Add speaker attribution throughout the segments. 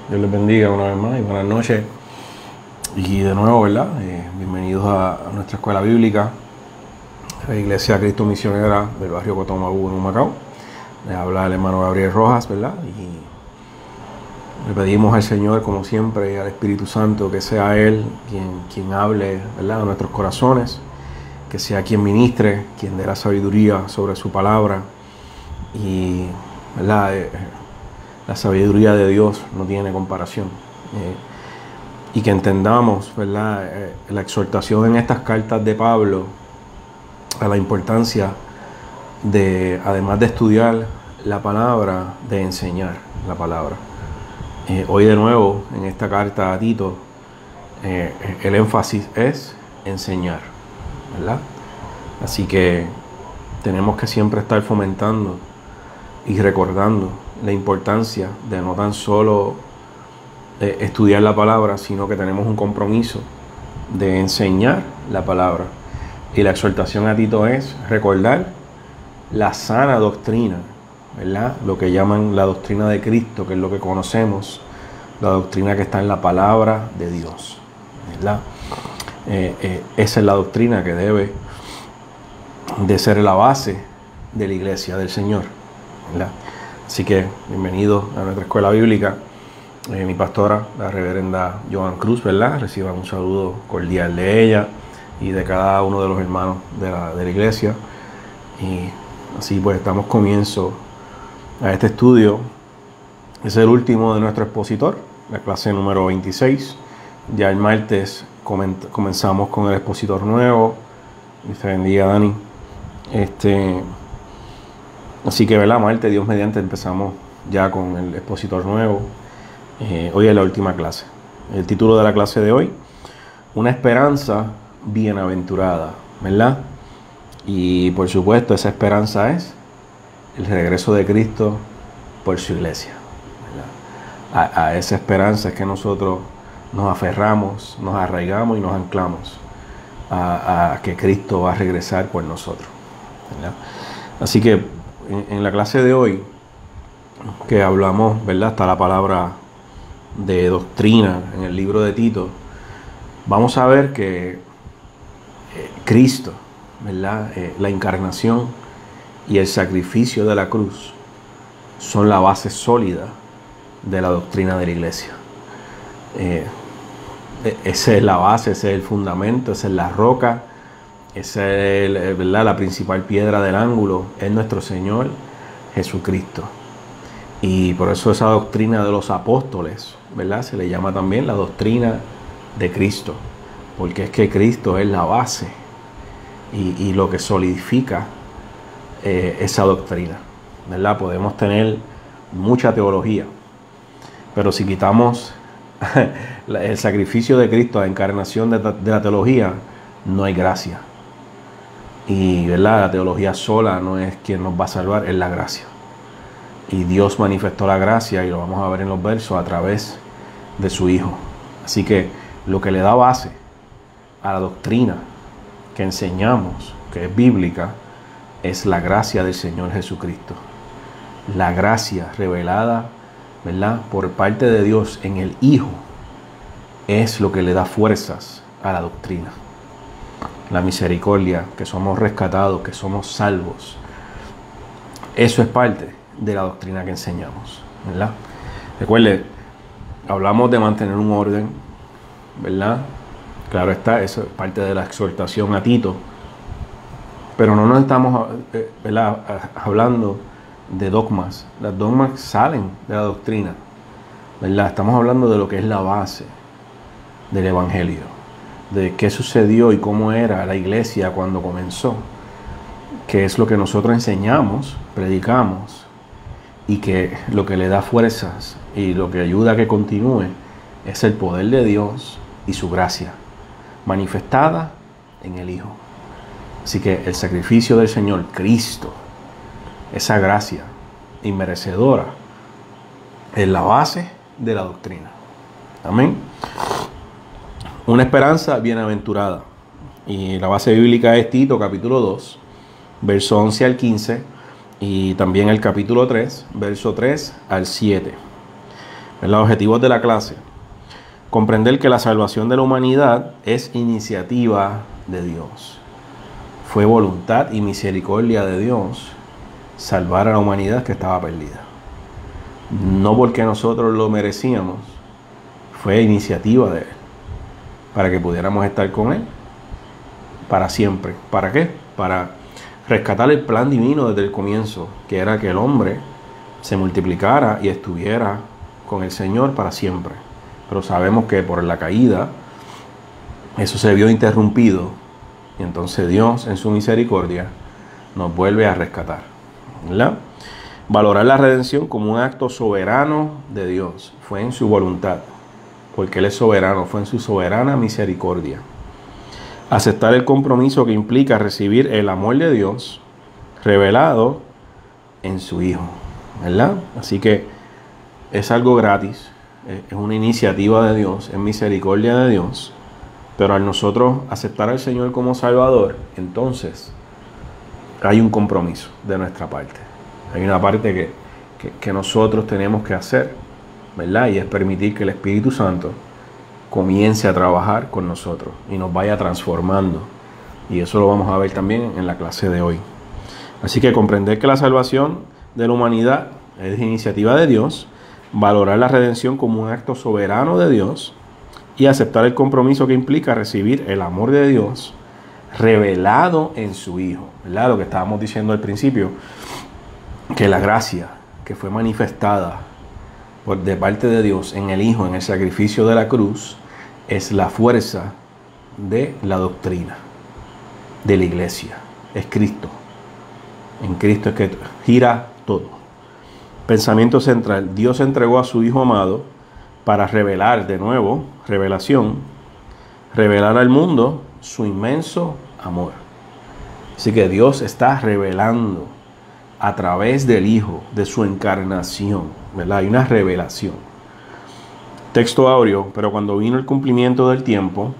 Speaker 1: Dios les bendiga una vez más y buenas noches. Y de nuevo, ¿verdad? Bienvenidos a nuestra escuela bíblica, la Iglesia Cristo Misionera del barrio Cotomagu, en Humacao. Les habla el hermano Gabriel Rojas, ¿verdad? Y le pedimos al Señor, como siempre, y al Espíritu Santo, que sea Él quien hable, ¿verdad?, a nuestros corazones, que sea quien ministre, quien dé la sabiduría sobre su palabra. Y, ¿verdad?, la sabiduría de Dios no tiene comparación. Y que entendamos, ¿verdad?, la exhortación en estas cartas de Pablo a la importancia de, además de estudiar la palabra, de enseñar la palabra. Hoy de nuevo, en esta carta a Tito, el énfasis es enseñar, ¿verdad? Así que tenemos que siempre estar fomentando y recordando la importancia de no tan solo estudiar la palabra, sino que tenemos un compromiso de enseñar la palabra. Y la exhortación a Tito es recordar la sana doctrina, ¿verdad? Lo que llaman la doctrina de Cristo, que es lo que conocemos, la doctrina que está en la palabra de Dios, ¿verdad? Esa es la doctrina que debe de ser la base de la iglesia del Señor, ¿verdad? Así que bienvenidos a nuestra escuela bíblica. Mi pastora, la reverenda Joan Cruz, ¿verdad? Reciban un saludo cordial de ella y de cada uno de los hermanos de la iglesia. Y así pues damos comienzo a este estudio. Es el último de nuestro expositor, la clase número 26. Ya el martes comenzamos con el expositor nuevo. Dios te bendiga, Dani. Así que, ¿verdad? Martes, Dios mediante, empezamos ya con el expositor nuevo. Hoy es la última clase. El título de la clase de hoy: una esperanza bienaventurada, ¿verdad? Y por supuesto, esa esperanza es el regreso de Cristo por su iglesia, ¿verdad? A esa esperanza es que nosotros nos aferramos, nos arraigamos y nos anclamos a que Cristo va a regresar por nosotros, ¿verdad? Así que en la clase de hoy, que hablamos, ¿verdad?, está la palabra de doctrina en el libro de Tito, vamos a ver que Cristo, ¿verdad?, la encarnación y el sacrificio de la cruz son la base sólida de la doctrina de la iglesia. Esa es la base, ese es el fundamento, esa es la roca, esa es, ¿verdad?, la principal piedra del ángulo, es nuestro Señor Jesucristo. Y por eso esa doctrina de los apóstoles, ¿verdad?, se le llama también la doctrina de Cristo, porque es que Cristo es la base y lo que solidifica esa doctrina, ¿verdad? Podemos tener mucha teología, pero si quitamos el sacrificio de Cristo, la encarnación de la teología, no hay gracia. Y, ¿verdad?, la teología sola no es quien nos va a salvar, es la gracia. Y Dios manifestó la gracia, y lo vamos a ver en los versos, a través de su Hijo. Así que lo que le da base a la doctrina que enseñamos, que es bíblica, es la gracia del Señor Jesucristo. La gracia revelada, ¿verdad?, por parte de Dios en el Hijo, es lo que le da fuerzas a la doctrina. La misericordia, que somos rescatados, que somos salvos. Eso es parte de la doctrina que enseñamos, ¿verdad? Recuerde, hablamos de mantener un orden, ¿verdad? Claro está, eso es parte de la exhortación a Tito. Pero no nos estamos, ¿verdad?, hablando de dogmas. Las dogmas salen de la doctrina, ¿verdad? Estamos hablando de lo que es la base del Evangelio, de qué sucedió y cómo era la iglesia cuando comenzó, que es lo que nosotros enseñamos, predicamos, y que lo que le da fuerzas y lo que ayuda a que continúe es el poder de Dios y su gracia manifestada en el Hijo. Así que el sacrificio del Señor Cristo, esa gracia inmerecedora, es la base de la doctrina. Amén. Una esperanza bienaventurada. Y la base bíblica es Tito capítulo 2, verso 11 al 15, y también el capítulo 3, verso 3 al 7. Los objetivos de la clase: comprender que la salvación de la humanidad es iniciativa de Dios. Fue voluntad y misericordia de Dios salvar a la humanidad que estaba perdida. No porque nosotros lo merecíamos, fue iniciativa de Él, para que pudiéramos estar con Él para siempre. ¿Para qué? Para rescatar el plan divino desde el comienzo, que era que el hombre se multiplicara y estuviera con el Señor para siempre. Pero sabemos que por la caída eso se vio interrumpido, y entonces Dios en su misericordia nos vuelve a rescatar, ¿verdad? Valorar la redención como un acto soberano de Dios. Fue en su voluntad, porque Él es soberano, fue en su soberana misericordia. Aceptar el compromiso que implica recibir el amor de Dios revelado en su Hijo, ¿verdad? Así que es algo gratis, es una iniciativa de Dios, es misericordia de Dios, pero al nosotros aceptar al Señor como Salvador, entonces hay un compromiso de nuestra parte. Hay una parte que nosotros tenemos que hacer, ¿verdad? Y es permitir que el Espíritu Santo comience a trabajar con nosotros y nos vaya transformando. Y eso lo vamos a ver también en la clase de hoy. Así que comprender que la salvación de la humanidad es iniciativa de Dios, valorar la redención como un acto soberano de Dios y aceptar el compromiso que implica recibir el amor de Dios revelado en su Hijo, ¿verdad? Lo que estábamos diciendo al principio, que la gracia que fue manifestada de parte de Dios en el Hijo, en el sacrificio de la cruz, es la fuerza de la doctrina de la iglesia. Es Cristo. En Cristo es que gira todo. Pensamiento central: Dios entregó a su Hijo amado para revelar, de nuevo, revelación, revelar al mundo su inmenso amor. Así que Dios está revelando a través del Hijo, de su encarnación, ¿verdad? Hay una revelación. Texto áureo: pero cuando vino el cumplimiento del tiempo,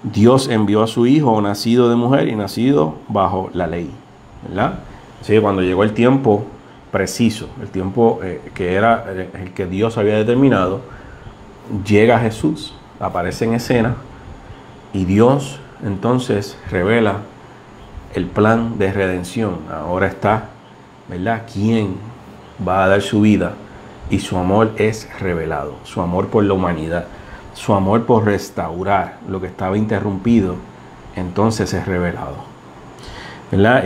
Speaker 1: Dios envió a su Hijo, nacido de mujer y nacido bajo la ley, ¿verdad? Así que cuando llegó el tiempo preciso, el tiempo que era el que Dios había determinado, llega Jesús, aparece en escena, y Dios entonces revela el plan de redención. Ahora está, ¿verdad?, quién va a dar su vida, y su amor es revelado, su amor por la humanidad, su amor por restaurar lo que estaba interrumpido, entonces es revelado, ¿verdad?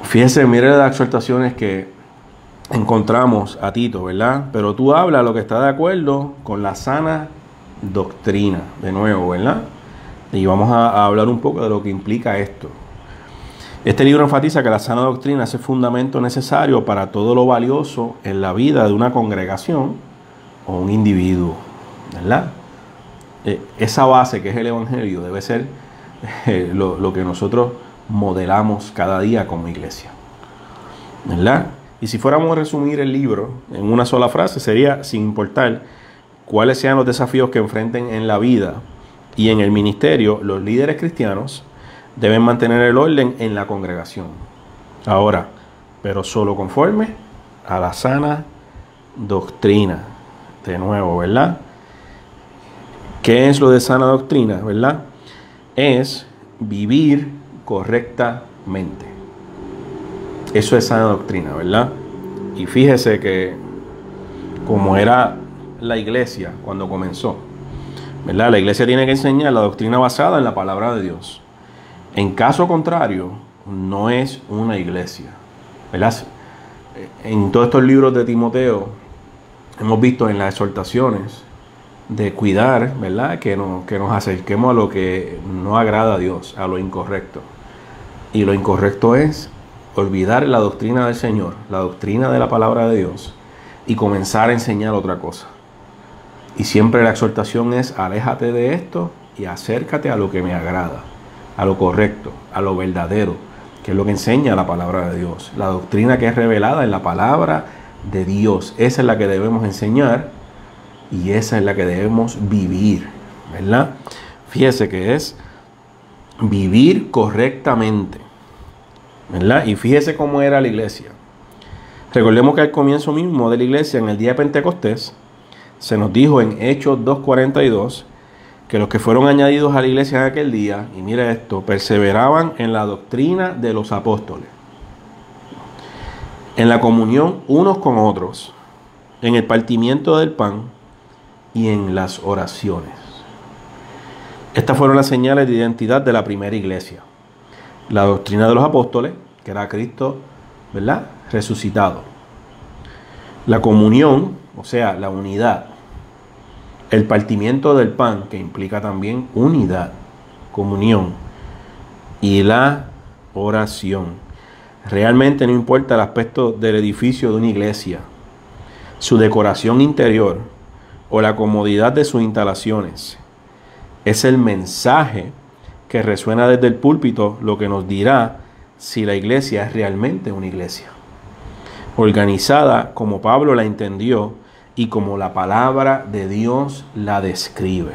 Speaker 1: Fíjese, mire las exhortaciones que encontramos a Tito, ¿verdad? Pero tú habla lo que está de acuerdo con la sana doctrina, de nuevo, ¿verdad? Y vamos a hablar un poco de lo que implica esto. Este libro enfatiza que la sana doctrina es el fundamento necesario para todo lo valioso en la vida de una congregación o un individuo, ¿verdad? Esa base que es el Evangelio debe ser lo que nosotros modelamos cada día como iglesia, ¿verdad? Y si fuéramos a resumir el libro en una sola frase, sería: sin importar cuáles sean los desafíos que enfrenten en la vida y en el ministerio, los líderes cristianos deben mantener el orden en la congregación. Ahora, pero solo conforme a la sana doctrina. De nuevo, ¿verdad? ¿Qué es lo de sana doctrina, verdad? Es vivir correctamente. Eso es sana doctrina, ¿verdad? Y fíjese que como era la iglesia cuando comenzó, ¿verdad? La iglesia tiene que enseñar la doctrina basada en la palabra de Dios. En caso contrario, no es una iglesia, ¿verdad? En todos estos libros de Timoteo hemos visto en las exhortaciones de cuidar, ¿verdad?, que nos acerquemos a lo que no agrada a Dios, a lo incorrecto. Y lo incorrecto es olvidar la doctrina del Señor, la doctrina de la palabra de Dios, y comenzar a enseñar otra cosa. Y siempre la exhortación es: aléjate de esto y acércate a lo que me agrada, a lo correcto, a lo verdadero, que es lo que enseña la palabra de Dios. La doctrina que es revelada en la palabra de Dios, esa es la que debemos enseñar y esa es la que debemos vivir, ¿verdad? Fíjese que es vivir correctamente, ¿verdad? Y fíjese cómo era la iglesia. Recordemos que al comienzo mismo de la iglesia, en el día de Pentecostés, se nos dijo en Hechos 2:42 que los que fueron añadidos a la iglesia en aquel día, y mira esto, perseveraban en la doctrina de los apóstoles, en la comunión unos con otros, en el partimiento del pan y en las oraciones. Estas fueron las señales de identidad de la primera iglesia. La doctrina de los apóstoles, que era Cristo, ¿verdad?, resucitado. La comunión, o sea, la unidad. El partimiento del pan, que implica también unidad, comunión. Y la oración. Realmente no importa el aspecto del edificio de una iglesia, su decoración interior o la comodidad de sus instalaciones. Es el mensaje que resuena desde el púlpito lo que nos dirá si la iglesia es realmente una iglesia, organizada como Pablo la entendió y como la palabra de Dios la describe.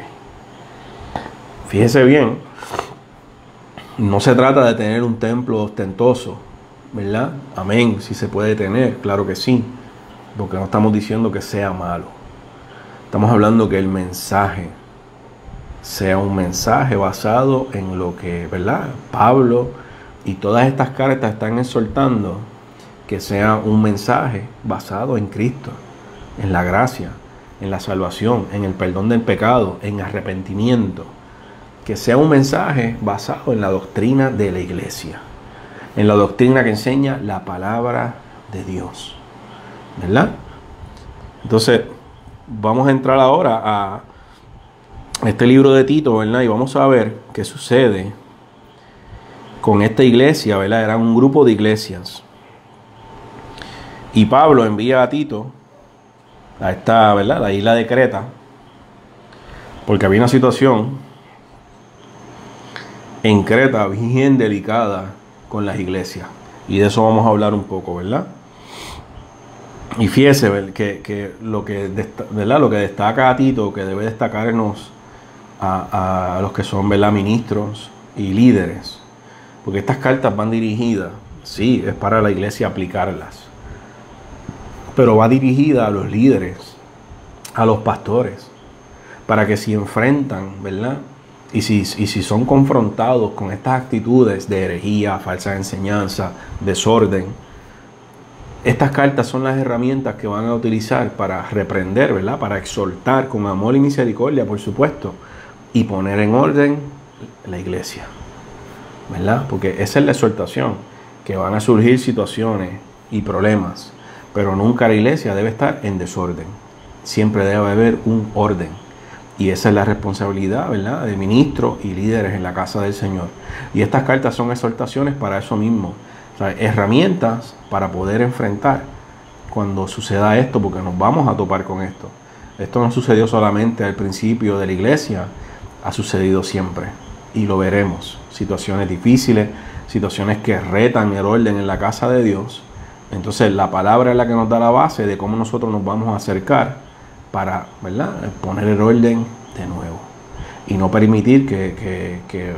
Speaker 1: Fíjese bien, no se trata de tener un templo ostentoso, ¿verdad? Amén, si se puede tener, claro que sí, porque no estamos diciendo que sea malo. Estamos hablando que el mensaje sea un mensaje basado en lo que, ¿verdad?, Pablo y todas estas cartas están exhortando, que sea un mensaje basado en Cristo, en la gracia, en la salvación, en el perdón del pecado, en arrepentimiento. Que sea un mensaje basado en la doctrina de la iglesia, en la doctrina que enseña la palabra de Dios, ¿verdad? Entonces, vamos a entrar ahora a este libro de Tito, ¿verdad? Y vamos a ver qué sucede con esta iglesia, ¿verdad? Era un grupo de iglesias. Y Pablo envía a Tito a esta, ¿verdad?, la isla de Creta, porque había una situación en Creta bien delicada con las iglesias. Y de eso vamos a hablar un poco, ¿verdad? Y fíjese que lo que, ¿verdad?, lo que destaca a Tito, que debe destacarnos a los que son, ¿verdad?, ministros y líderes, porque estas cartas van dirigidas, sí, es para la iglesia aplicarlas, pero va dirigida a los líderes, a los pastores, para que si enfrentan, ¿verdad?, y si son confrontados con estas actitudes de herejía, falsa enseñanza, desorden, estas cartas son las herramientas que van a utilizar para reprender, ¿verdad?, para exhortar con amor y misericordia, por supuesto, y poner en orden la iglesia, ¿verdad? Porque esa es la exhortación, que van a surgir situaciones y problemas, pero nunca la iglesia debe estar en desorden. Siempre debe haber un orden. Y esa es la responsabilidad, ¿verdad?, de ministros y líderes en la casa del Señor. Y estas cartas son exhortaciones para eso mismo. O sea, herramientas para poder enfrentar cuando suceda esto, porque nos vamos a topar con esto. Esto no sucedió solamente al principio de la iglesia, ha sucedido siempre. Y lo veremos. Situaciones difíciles, situaciones que retan el orden en la casa de Dios. Entonces la palabra es la que nos da la base de cómo nosotros nos vamos a acercar para, ¿verdad?, poner el orden de nuevo. Y no permitir que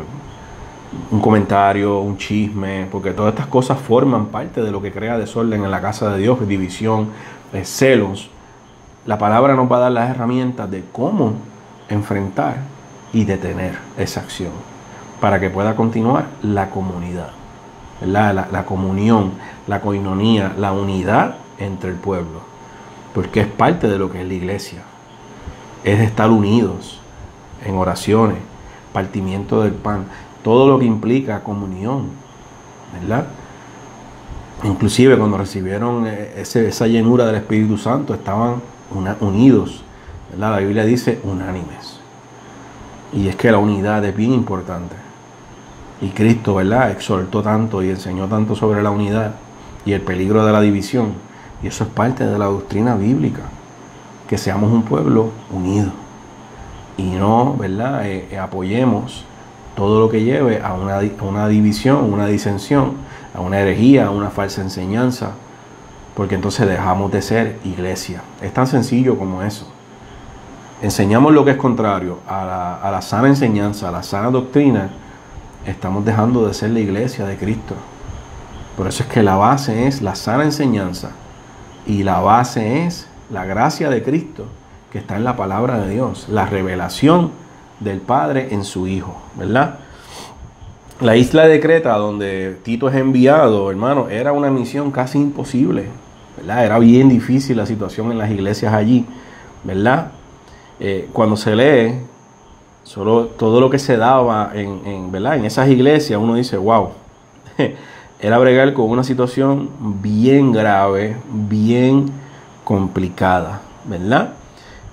Speaker 1: un comentario, un chisme, porque todas estas cosas forman parte de lo que crea desorden en la casa de Dios, división, celos. La palabra nos va a dar las herramientas de cómo enfrentar y detener esa acción, para que pueda continuar la comunidad, la comunión, la coinonía, la unidad entre el pueblo. Porque es parte de lo que es la iglesia. Es estar unidos en oraciones, partimiento del pan, todo lo que implica comunión, ¿verdad? Inclusive cuando recibieron esa llenura del Espíritu Santo, estaban unidos, ¿verdad? La Biblia dice unánimes. Y es que la unidad es bien importante. Y Cristo, ¿verdad?, exhortó tanto y enseñó tanto sobre la unidad y el peligro de la división. Y eso es parte de la doctrina bíblica, que seamos un pueblo unido y no, ¿verdad?, apoyemos todo lo que lleve a una división, una disensión, a una herejía, a una falsa enseñanza, porque entonces dejamos de ser iglesia. Es tan sencillo como eso. Enseñamos lo que es contrario a la sana enseñanza, a la sana doctrina, estamos dejando de ser la iglesia de Cristo. Por eso es que la base es la sana enseñanza, Y la base es la gracia de Cristo, que está en la palabra de Dios, la revelación del Padre en su Hijo, ¿verdad? La isla de Creta, donde Tito es enviado, hermano, era una misión casi imposible, ¿verdad? Era bien difícil la situación en las iglesias allí, ¿verdad? Cuando se lee solo todo lo que se daba ¿verdad? En esas iglesias, uno dice, wow, era bregar con una situación bien grave, bien complicada, ¿verdad?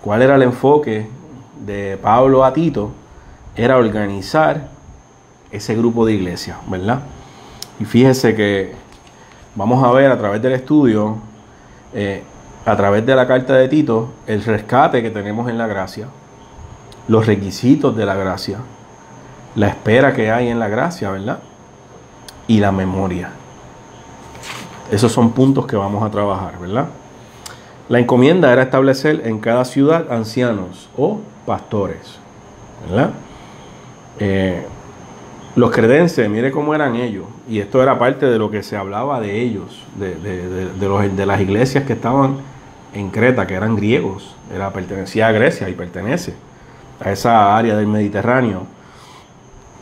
Speaker 1: ¿Cuál era el enfoque de Pablo a Tito? Era organizar ese grupo de iglesias, ¿verdad? Y fíjese que vamos a ver a través del estudio, a través de la carta de Tito, el rescate que tenemos en la gracia, los requisitos de la gracia, la espera que hay en la gracia, ¿verdad? Y la memoria. Esos son puntos que vamos a trabajar, ¿verdad? La encomienda era establecer en cada ciudad ancianos o pastores, ¿verdad? Los credenses, mire cómo eran ellos. Y esto era parte de lo que se hablaba de ellos, de las iglesias que estaban en Creta, que eran griegos. Pertenecía a Grecia y pertenece a esa área del Mediterráneo.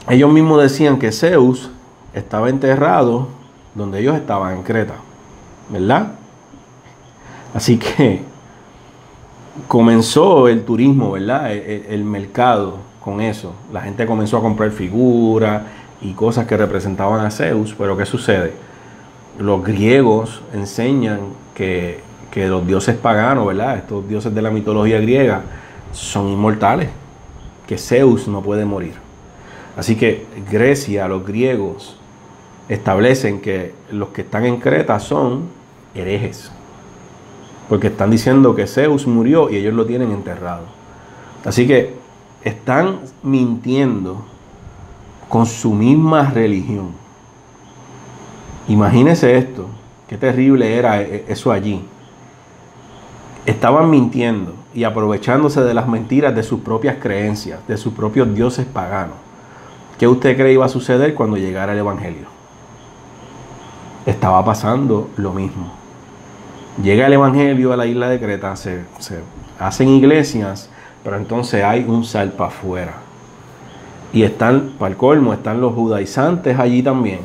Speaker 1: Ellos mismos decían que Zeus estaba enterrado donde ellos estaban, en Creta, ¿verdad? Así que comenzó el turismo, ¿verdad? El mercado con eso. La gente comenzó a comprar figuras y cosas que representaban a Zeus. Pero ¿qué sucede? Los griegos enseñan que los dioses paganos, ¿verdad? Estos dioses de la mitología griega son inmortales, que Zeus no puede morir. Así que Grecia, los griegos, establecen que los que están en Creta son herejes, porque están diciendo que Zeus murió y ellos lo tienen enterrado. Así que están mintiendo con su misma religión. Imagínese esto, qué terrible era eso allí. Estaban mintiendo y aprovechándose de las mentiras de sus propias creencias, de sus propios dioses paganos. ¿Qué usted cree iba a suceder cuando llegara el Evangelio? Estaba pasando lo mismo. Llega el Evangelio a la isla de Creta, se hacen iglesias, pero entonces hay un salpa afuera. Y están, para el colmo, están los judaizantes allí también,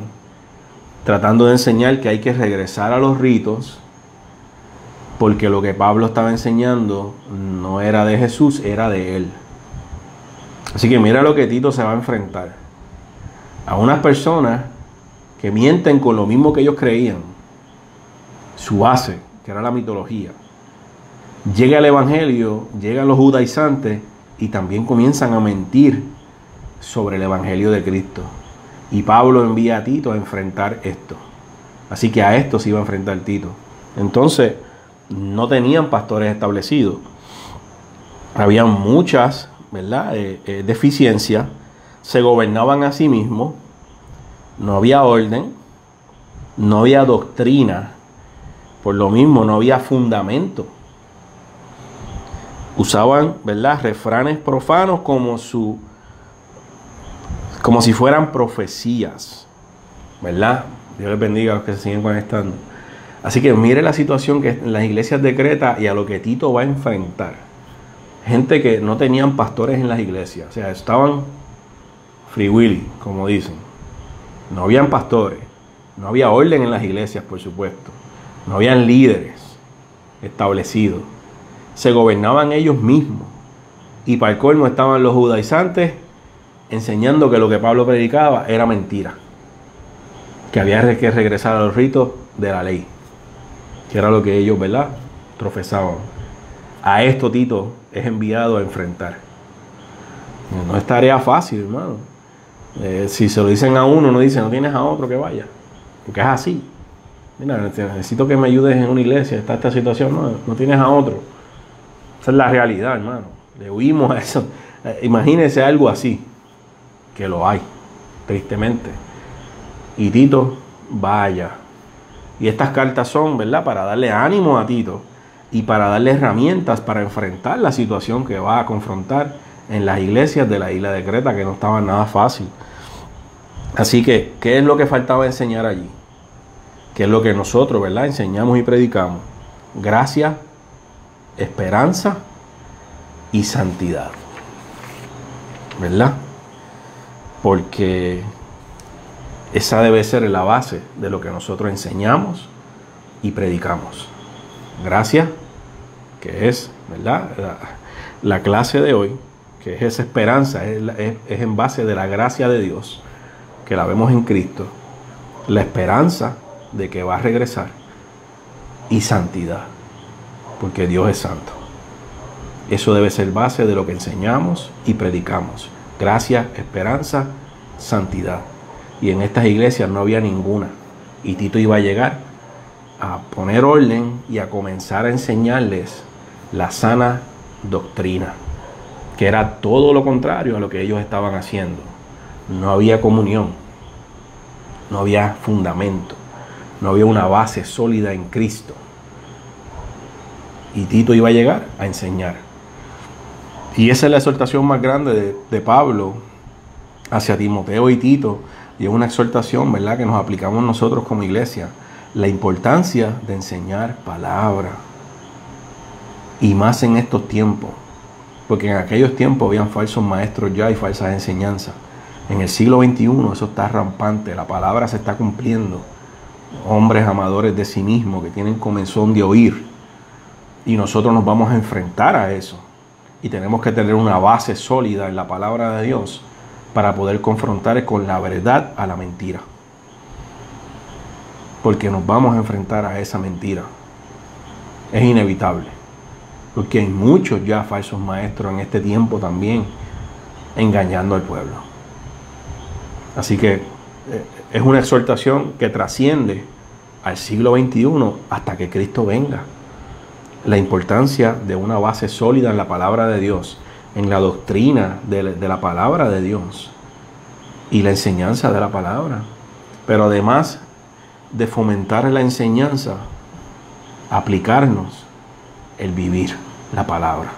Speaker 1: tratando de enseñar que hay que regresar a los ritos, porque lo que Pablo estaba enseñando no era de Jesús, era de él. Así que mira lo que Tito se va a enfrentar. A unas personas que mienten con lo mismo que ellos creían, su base, que era la mitología. Llega el Evangelio, llegan los judaizantes y también comienzan a mentir sobre el Evangelio de Cristo. Y Pablo envía a Tito a enfrentar esto. Así que a esto se iba a enfrentar Tito. Entonces, no tenían pastores establecidos. Había muchas, ¿verdad? Deficiencias. Se gobernaban a sí mismos. No había orden. No había doctrina. Por lo mismo, no había fundamento. Usaban, ¿verdad?, refranes profanos como si fueran profecías, ¿verdad? Dios les bendiga a los que se siguen conectando. Así que mire la situación que en las iglesias de Creta y a lo que Tito va a enfrentar. Gente que no tenían pastores en las iglesias, o sea, estaban free willy, como dicen. No habían pastores, no había orden en las iglesias, por supuesto. No habían líderes establecidos. Se gobernaban ellos mismos. Y para el colmo estaban los judaizantes enseñando que lo que Pablo predicaba era mentira. Que había que regresar a los ritos de la ley. Que era lo que ellos, ¿verdad?, profesaban. A esto Tito es enviado a enfrentar. No es tarea fácil, hermano. Si se lo dicen a uno, no dicen, no tienes a otro que vaya. Porque es así. Mira, necesito que me ayudes en una iglesia, está esta situación, no tienes a otro. Esa es la realidad, hermano. Le huimos a eso. Imagínese algo así, que lo hay, tristemente. Y Tito, vaya. Y estas cartas son, ¿verdad?, para darle ánimo a Tito y para darle herramientas para enfrentar la situación que va a confrontar en las iglesias de la isla de Creta, que no estaba nada fácil. Así que, ¿qué es lo que faltaba enseñar allí? ¿Qué es lo que nosotros, ¿verdad?, enseñamos y predicamos? gracia, esperanza y santidad. ¿Verdad? Porque esa debe ser la base de lo que nosotros enseñamos y predicamos. Gracia, que es, ¿verdad?, la clase de hoy, que es esa esperanza, es en base de la gracia de Dios, que la vemos en Cristo, la esperanza de que va a regresar, y santidad, porque Dios es santo. Eso debe ser base de lo que enseñamos y predicamos. Gracia, esperanza, santidad. Y en estas iglesias no había ninguna. Y Tito iba a llegar a poner orden y a comenzar a enseñarles la sana doctrina, que era todo lo contrario a lo que ellos estaban haciendo. No había comunión, no había fundamento, no había una base sólida en Cristo. Y Tito iba a llegar a enseñar. Y esa es la exhortación más grande de Pablo hacia Timoteo y Tito. Y es una exhortación, ¿verdad?, que nos aplicamos nosotros como iglesia. La importancia de enseñar palabra. Y más en estos tiempos. Porque en aquellos tiempos habían falsos maestros ya y falsas enseñanzas. En el siglo XXI eso está rampante. La palabra se está cumpliendo. Hombres amadores de sí mismos que tienen comezón de oír. Y nosotros nos vamos a enfrentar a eso. Y tenemos que tener una base sólida en la palabra de Dios para poder confrontar con la verdad a la mentira. Porque nos vamos a enfrentar a esa mentira. Es inevitable. Porque hay muchos ya falsos maestros en este tiempo también engañando al pueblo. Así que es una exhortación que trasciende al siglo XXI hasta que Cristo venga. La importancia de una base sólida en la palabra de Dios, en la doctrina de la palabra de Dios y la enseñanza de la palabra. Pero además de fomentar la enseñanza, aplicarnos el vivir la palabra.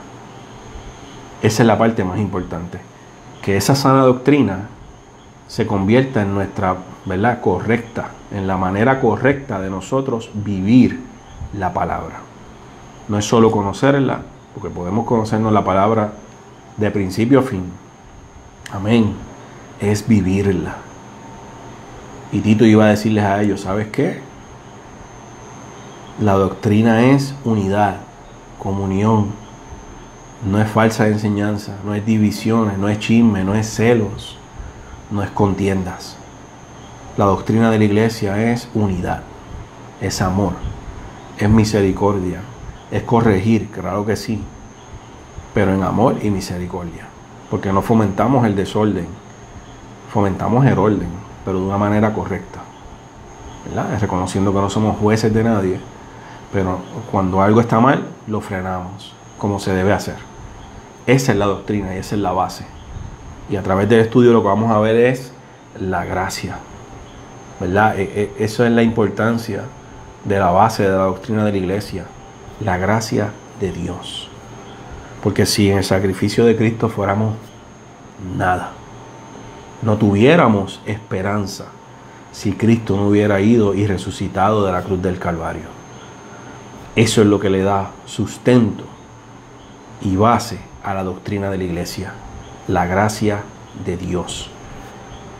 Speaker 1: Esa es la parte más importante. Que esa sana doctrina se convierta en nuestra, ¿verdad?, correcta, en la manera correcta de nosotros vivir la palabra. No es solo conocerla, porque podemos conocernos la palabra de principio a fin. Amén. Es vivirla. Y Tito iba a decirles a ellos, ¿sabes qué? La doctrina es unidad, comunión. No es falsa enseñanza, no es divisiones, no es chisme, no es celos, no es contiendas. La doctrina de la iglesia es unidad, es amor, es misericordia. Es corregir, claro que sí, pero en amor y misericordia, porque no fomentamos el desorden, fomentamos el orden, pero de una manera correcta, ¿verdad? Reconociendo que no somos jueces de nadie, pero cuando algo está mal, lo frenamos, como se debe hacer. Esa es la doctrina y esa es la base. Y a través del estudio lo que vamos a ver es la gracia, ¿verdad? Eso es la importancia de la base de la doctrina de la iglesia. La gracia de Dios. Porque si en el sacrificio de Cristo fuéramos nada, no tuviéramos esperanza si Cristo no hubiera ido y resucitado de la cruz del Calvario. Eso es lo que le da sustento y base a la doctrina de la iglesia, la gracia de Dios.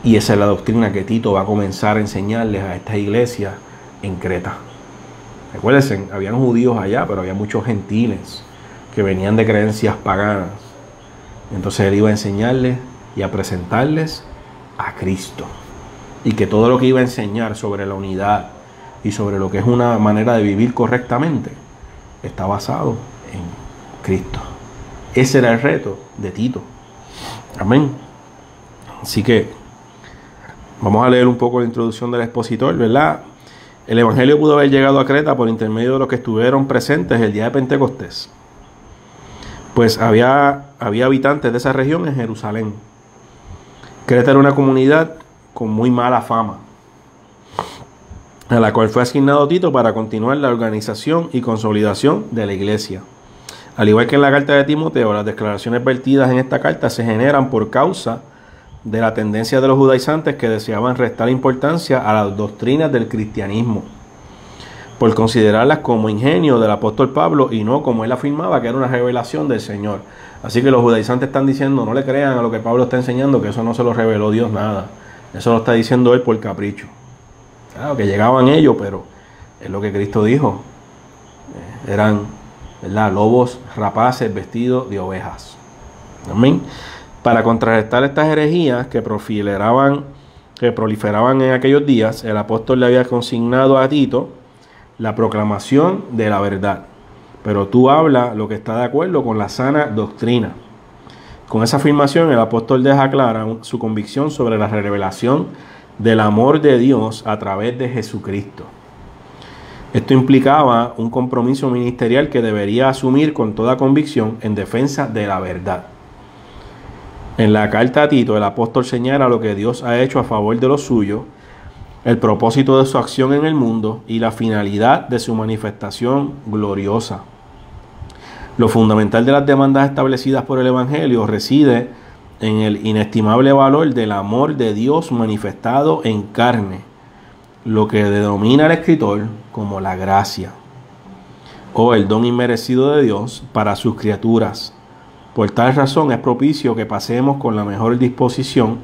Speaker 1: Y esa es la doctrina que Tito va a comenzar a enseñarles a esta iglesia en Creta. Recuérdense, habían judíos allá, pero había muchos gentiles que venían de creencias paganas. Entonces él iba a enseñarles y a presentarles a Cristo. Y que todo lo que iba a enseñar sobre la unidad y sobre lo que es una manera de vivir correctamente está basado en Cristo. Ese era el reto de Tito. Amén. Así que vamos a leer un poco la introducción del expositor, ¿verdad? El evangelio pudo haber llegado a Creta por intermedio de los que estuvieron presentes el día de Pentecostés. Pues había habitantes de esa región en Jerusalén. Creta era una comunidad con muy mala fama, a la cual fue asignado Tito para continuar la organización y consolidación de la iglesia. Al igual que en la carta de Timoteo, las declaraciones vertidas en esta carta se generan por causa de la tendencia de los judaizantes que deseaban restar importancia a las doctrinas del cristianismo. por considerarlas como ingenio del apóstol Pablo y no como él afirmaba que era una revelación del Señor. Así que los judaizantes están diciendo, no le crean a lo que Pablo está enseñando, que eso no se lo reveló Dios nada. Eso lo está diciendo él por capricho. Claro que llegaban ellos, pero es lo que Cristo dijo. Eran, ¿verdad?, lobos rapaces vestidos de ovejas. Amén. Para contrarrestar estas herejías que proliferaban en aquellos días, el apóstol le había consignado a Tito la proclamación de la verdad. Pero tú habla lo que está de acuerdo con la sana doctrina. Con esa afirmación, el apóstol deja clara su convicción sobre la revelación del amor de Dios a través de Jesucristo. Esto implicaba un compromiso ministerial que debería asumir con toda convicción en defensa de la verdad. En la carta a Tito, el apóstol señala lo que Dios ha hecho a favor de los suyos, el propósito de su acción en el mundo y la finalidad de su manifestación gloriosa. Lo fundamental de las demandas establecidas por el Evangelio reside en el inestimable valor del amor de Dios manifestado en carne, lo que denomina el escritor como la gracia, o el don inmerecido de Dios para sus criaturas. Por tal razón es propicio que pasemos con la mejor disposición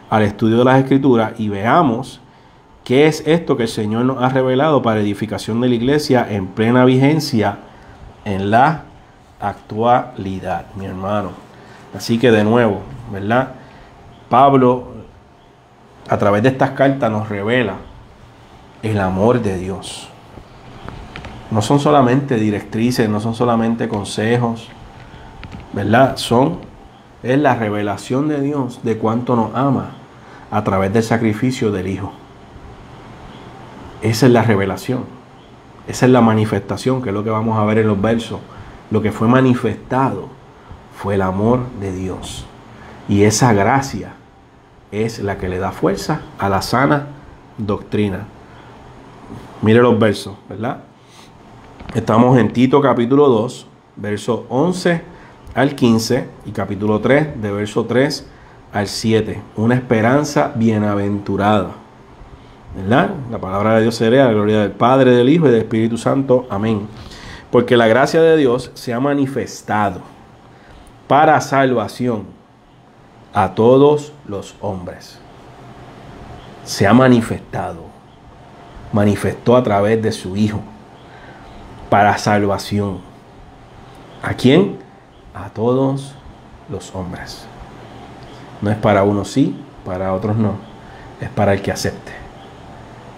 Speaker 1: al estudio de las Escrituras y veamos qué es esto que el Señor nos ha revelado para edificación de la iglesia en plena vigencia en la actualidad, mi hermano. Así que de nuevo, ¿verdad? Pablo, a través de estas cartas, nos revela el amor de Dios. No son solamente directrices, no son solamente consejos, ¿verdad? Es la revelación de Dios de cuánto nos ama a través del sacrificio del Hijo. Esa es la revelación. Esa es la manifestación, que es lo que vamos a ver en los versos. Lo que fue manifestado fue el amor de Dios. Y esa gracia es la que le da fuerza a la sana doctrina. Mire los versos, ¿verdad? Estamos en Tito capítulo 2, versos 11 al 15 y capítulo 3, de verso 3 al 7. Una esperanza bienaventurada, ¿verdad? La palabra de Dios será la gloria del Padre, del Hijo y del Espíritu Santo. Amén. Porque la gracia de Dios se ha manifestado para salvación a todos los hombres. Se ha manifestado. Manifestó a través de su Hijo para salvación. ¿A quién? A todos los hombres. No es para unos sí, para otros no. Es para el que acepte.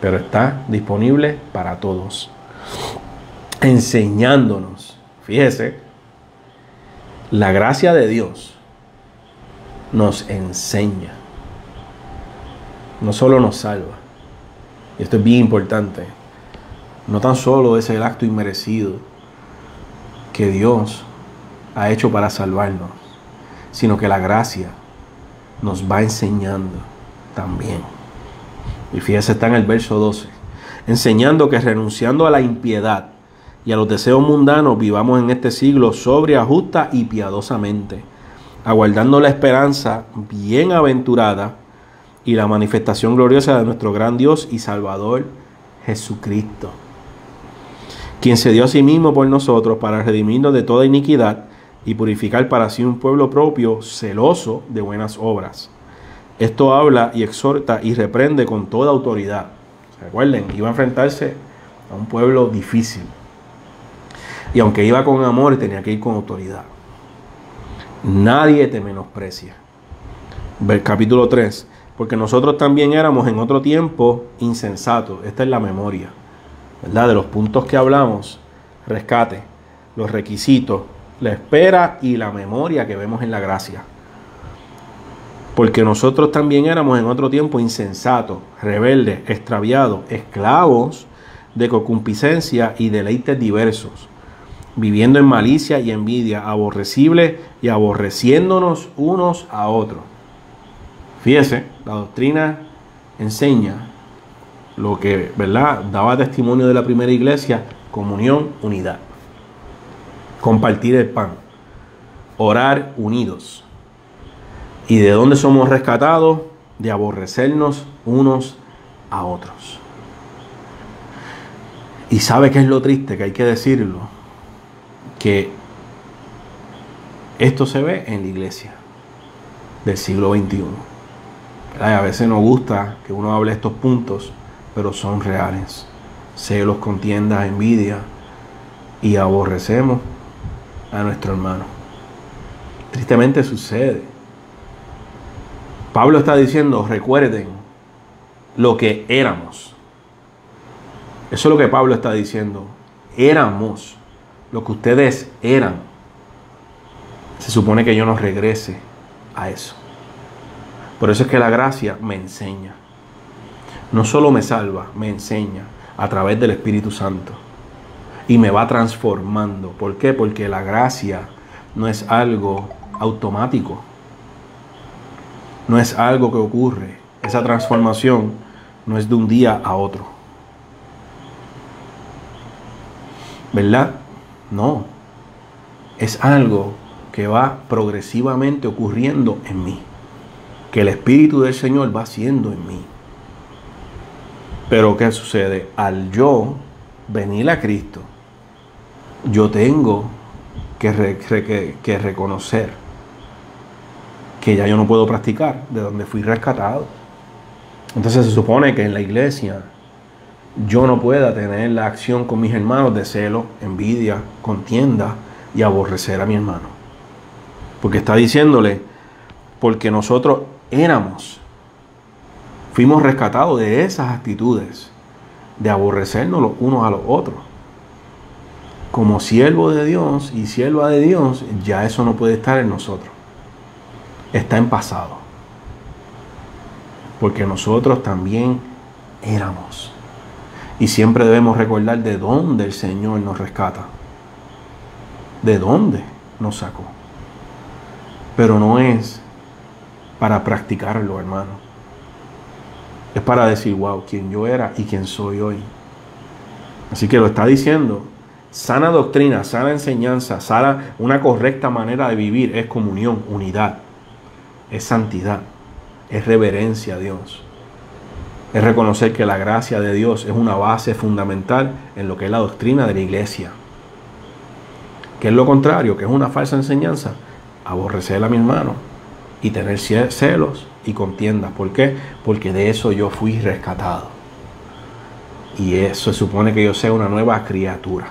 Speaker 1: Pero está disponible para todos. Enseñándonos, fíjese, la gracia de Dios nos enseña. No solo nos salva. Y esto es bien importante. No tan solo es el acto inmerecido que Dios ha hecho para salvarnos, sino que la gracia nos va enseñando también. Y fíjese, está en el verso 12. Enseñando que renunciando a la impiedad y a los deseos mundanos vivamos en este siglo sobria, justa y piadosamente, aguardando la esperanza bienaventurada y la manifestación gloriosa de nuestro gran Dios y Salvador Jesucristo, quien se dio a sí mismo por nosotros para redimirnos de toda iniquidad y purificar para sí un pueblo propio celoso de buenas obras. Esto habla y exhorta y reprende con toda autoridad. Recuerden, iba a enfrentarse a un pueblo difícil. Y aunque iba con amor, tenía que ir con autoridad. Nadie te menosprecia. Capítulo 3. Porque nosotros también éramos en otro tiempo insensatos. Esta es la memoria, ¿verdad? De los puntos que hablamos. Rescate, los requisitos, la espera y la memoria que vemos en la gracia. Porque nosotros también éramos en otro tiempo insensatos, rebeldes, extraviados, esclavos de concupiscencia y deleites diversos, viviendo en malicia y envidia, aborrecibles y aborreciéndonos unos a otros. Fíjese, la doctrina enseña lo que, ¿verdad?, daba testimonio de la primera iglesia: comunión, unidad, compartir el pan, orar unidos. ¿Y de dónde somos rescatados? De aborrecernos unos a otros. Y ¿sabe qué es lo triste? Que hay que decirlo, que esto se ve en la iglesia del siglo XXI. A veces nos gusta que uno hable estos puntos, pero son reales. Celos, contiendas, envidia, y aborrecemos a nuestro hermano. Tristemente sucede. Pablo está diciendo, recuerden lo que éramos. Eso es lo que Pablo está diciendo. Éramos lo que ustedes eran. Se supone que yo no regrese a eso. Por eso es que la gracia me enseña. No solo me salva, me enseña a través del Espíritu Santo. Y me va transformando. ¿Por qué? Porque la gracia no es algo automático. No es algo que ocurre. Esa transformación no es de un día a otro. ¿Verdad? No. Es algo que va progresivamente ocurriendo en mí. Que el Espíritu del Señor va haciendo en mí. Pero ¿qué sucede? Al yo venir a Cristo, yo tengo que reconocer que ya yo no puedo practicar de donde fui rescatado. Entonces se supone que en la iglesia yo no pueda tener la acción con mis hermanos de celo, envidia, contienda y aborrecer a mi hermano. Porque está diciéndole, porque nosotros fuimos rescatados de esas actitudes, de aborrecernos los unos a los otros. Como siervo de Dios y sierva de Dios, ya eso no puede estar en nosotros. Está en pasado. Porque nosotros también éramos. Y siempre debemos recordar de dónde el Señor nos rescata. De dónde nos sacó. Pero no es para practicarlo, hermano. Es para decir, wow, quién yo era y quién soy hoy. Así que lo está diciendo. Sana doctrina, sana enseñanza, sana una correcta manera de vivir es comunión, unidad, es santidad, es reverencia a Dios. Es reconocer que la gracia de Dios es una base fundamental en lo que es la doctrina de la iglesia. ¿Qué es lo contrario? Que es una falsa enseñanza. Aborrecer a mi hermano y tener celos y contiendas. ¿Por qué? Porque de eso yo fui rescatado. Y eso se supone que yo sea una nueva criatura.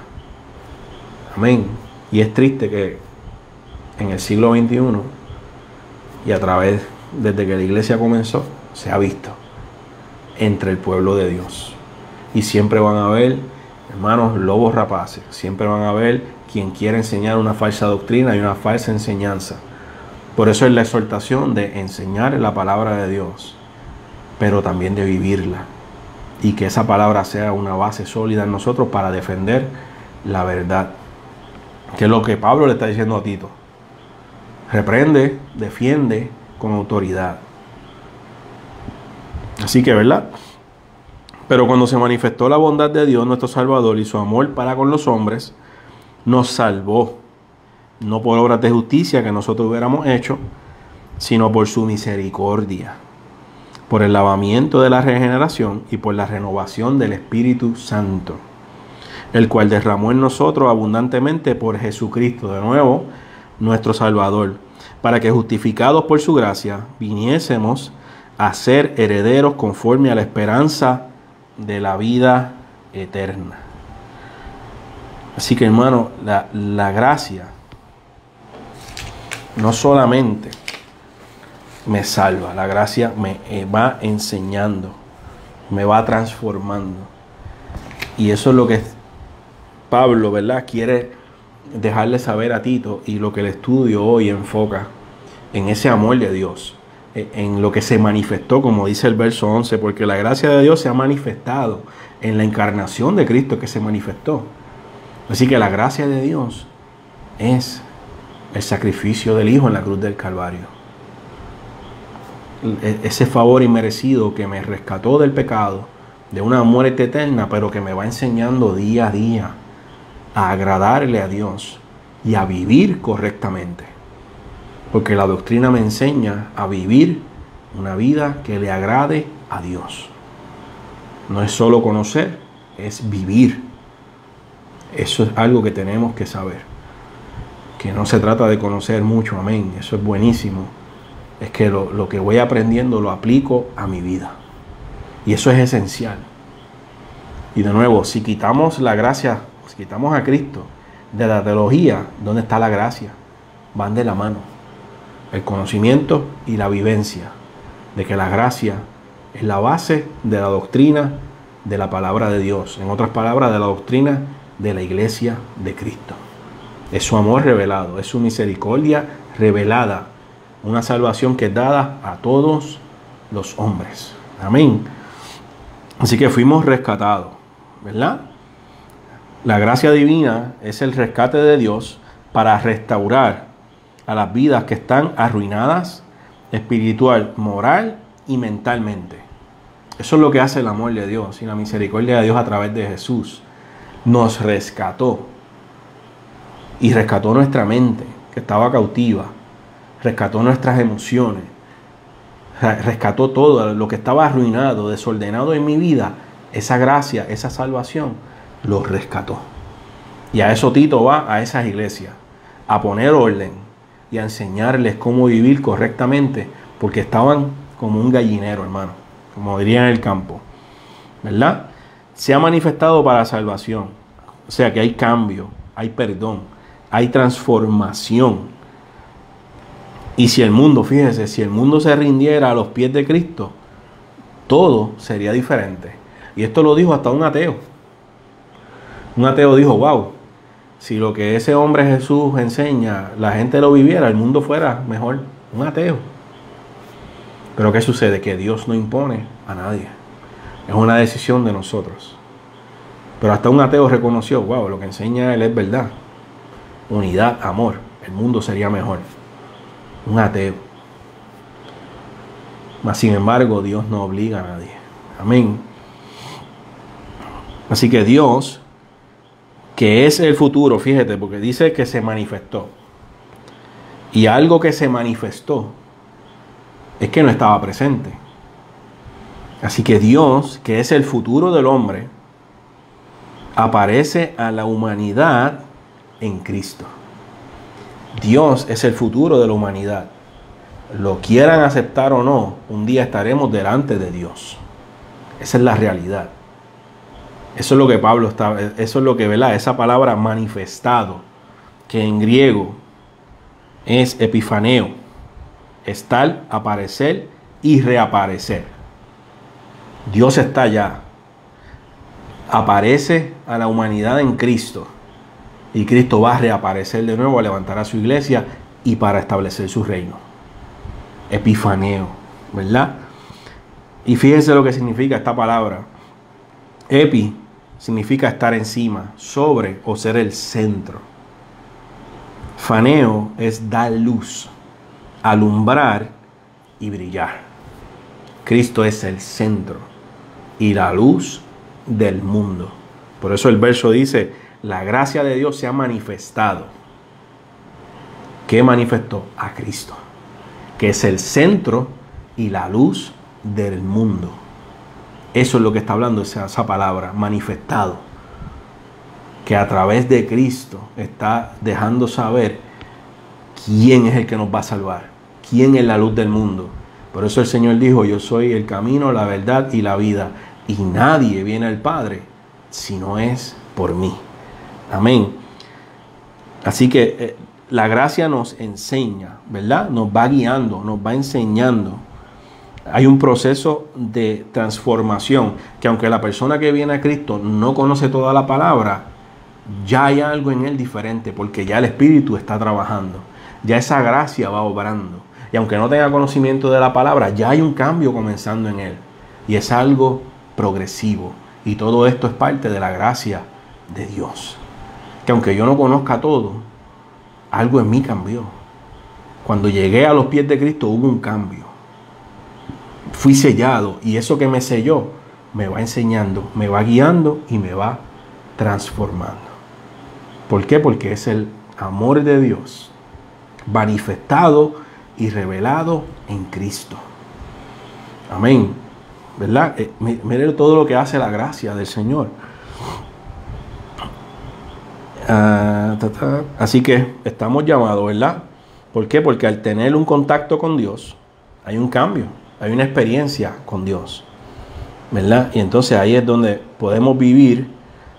Speaker 1: Amén. Y es triste que en el siglo XXI y a través, desde que la iglesia comenzó, se ha visto entre el pueblo de Dios. Y siempre van a haber, hermanos, lobos rapaces. Siempre van a haber quien quiera enseñar una falsa doctrina y una falsa enseñanza. Por eso es la exhortación de enseñar la palabra de Dios, pero también de vivirla. Y que esa palabra sea una base sólida en nosotros para defender la verdad. Que es lo que Pablo le está diciendo a Tito. Reprende, defiende con autoridad. Así que, ¿verdad? Pero cuando se manifestó la bondad de Dios, nuestro Salvador, y su amor para con los hombres, nos salvó. No por obras de justicia que nosotros hubiéramos hecho, sino por su misericordia, por el lavamiento de la regeneración y por la renovación del Espíritu Santo, el cual derramó en nosotros abundantemente por Jesucristo, de nuevo, nuestro Salvador, para que justificados por su gracia, viniésemos a ser herederos conforme a la esperanza de la vida eterna. Así que, hermano, la gracia no solamente me salva, la gracia me va enseñando, me va transformando. Y eso es lo que Pablo, ¿verdad?, quiere dejarle saber a Tito, y lo que el estudio hoy enfoca en ese amor de Dios, en lo que se manifestó, como dice el verso 11, porque la gracia de Dios se ha manifestado en la encarnación de Cristo que se manifestó. Así que la gracia de Dios es el sacrificio del Hijo en la cruz del Calvario. Ese favor inmerecido que me rescató del pecado, de una muerte eterna, pero que me va enseñando día a día a agradarle a Dios y a vivir correctamente. Porque la doctrina me enseña a vivir una vida que le agrade a Dios. No es solo conocer, es vivir Eso es algo que tenemos que saber. Que no se trata de conocer mucho, amén. Eso es buenísimo. Es que lo que voy aprendiendo lo aplico a mi vida. Y eso es esencial. Y de nuevo, si quitamos la gracia, si quitamos a Cristo de la teología, ¿dónde está la gracia? Van de la mano. El conocimiento y la vivencia de que la gracia es la base de la doctrina de la palabra de Dios. En otras palabras, de la doctrina de la iglesia de Cristo. Es su amor revelado, es su misericordia revelada. Una salvación que es dada a todos los hombres. Amén. Así que fuimos rescatados, ¿verdad? La gracia divina es el rescate de Dios para restaurar a las vidas que están arruinadas espiritual, moral y mentalmente. Eso es lo que hace el amor de Dios y la misericordia de Dios a través de Jesús. Nos rescató y rescató nuestra mente, que estaba cautiva, rescató nuestras emociones, rescató todo lo que estaba arruinado, desordenado en mi vida. Esa gracia, esa salvación, lo rescató. Y a eso Tito va a esas iglesias, a poner orden y a enseñarles cómo vivir correctamente, porque estaban como un gallinero, hermano, como dirían en el campo, ¿verdad? Se ha manifestado para salvación, o sea que hay cambio, hay perdón, hay transformación. Y si el mundo, fíjese, si el mundo se rindiera a los pies de Cristo, todo sería diferente. Y esto lo dijo hasta un ateo. Un ateo dijo, wow, si lo que ese hombre Jesús enseña, la gente lo viviera, el mundo fuera mejor. Un ateo. Pero ¿qué sucede? Que Dios no impone a nadie. Es una decisión de nosotros. Pero hasta un ateo reconoció, wow, lo que enseña él es verdad. Unidad, amor. El mundo sería mejor. Un ateo. Mas sin embargo, Dios no obliga a nadie. Amén. Así que Dios, que es el futuro, fíjate, porque dice que se manifestó. Y algo que se manifestó es que no estaba presente. Así que Dios, que es el futuro del hombre, aparece a la humanidad en Cristo. Dios es el futuro de la humanidad. Lo quieran aceptar o no, un día estaremos delante de Dios. Esa es la realidad. Eso es lo que Pablo está, eso es lo que, ¿verdad? Esa palabra manifestado, que en griego es epifaneo, estar, aparecer y reaparecer. Dios está allá. Aparece a la humanidad en Cristo. Y Cristo va a reaparecer de nuevo, a levantar a su iglesia y para establecer su reino. Epifaneo, ¿verdad? Y fíjense lo que significa esta palabra. Epi significa estar encima, sobre o ser el centro. Faneo es dar luz, alumbrar y brillar. Cristo es el centro y la luz del mundo. Por eso el verso dice, la gracia de Dios se ha manifestado. ¿Qué manifestó? A Cristo, que es el centro y la luz del mundo. Eso es lo que está hablando esa palabra, manifestado. Que a través de Cristo está dejando saber quién es el que nos va a salvar, quién es la luz del mundo. Por eso el Señor dijo, yo soy el camino, la verdad y la vida. Y nadie viene al Padre si no es por mí. Amén. Así que la gracia nos enseña, ¿verdad? Nos va guiando, nos va enseñando. Hay un proceso de transformación que aunque la persona que viene a Cristo no conoce toda la palabra, ya hay algo en él diferente porque ya el Espíritu está trabajando. Ya esa gracia va obrando. Y aunque no tenga conocimiento de la palabra, ya hay un cambio comenzando en él. Y es algo progresivo. Y todo esto es parte de la gracia de Dios. Que aunque yo no conozca todo, algo en mí cambió. Cuando llegué a los pies de Cristo hubo un cambio. Fui sellado y eso que me selló me va enseñando, me va guiando y me va transformando. ¿Por qué? Porque es el amor de Dios manifestado y revelado en Cristo. Amén. ¿Verdad? Miren todo lo que hace la gracia del Señor. Así que estamos llamados, ¿verdad? ¿Por qué? Porque al tener un contacto con Dios, hay un cambio, hay una experiencia con Dios, ¿verdad? Y entonces ahí es donde podemos vivir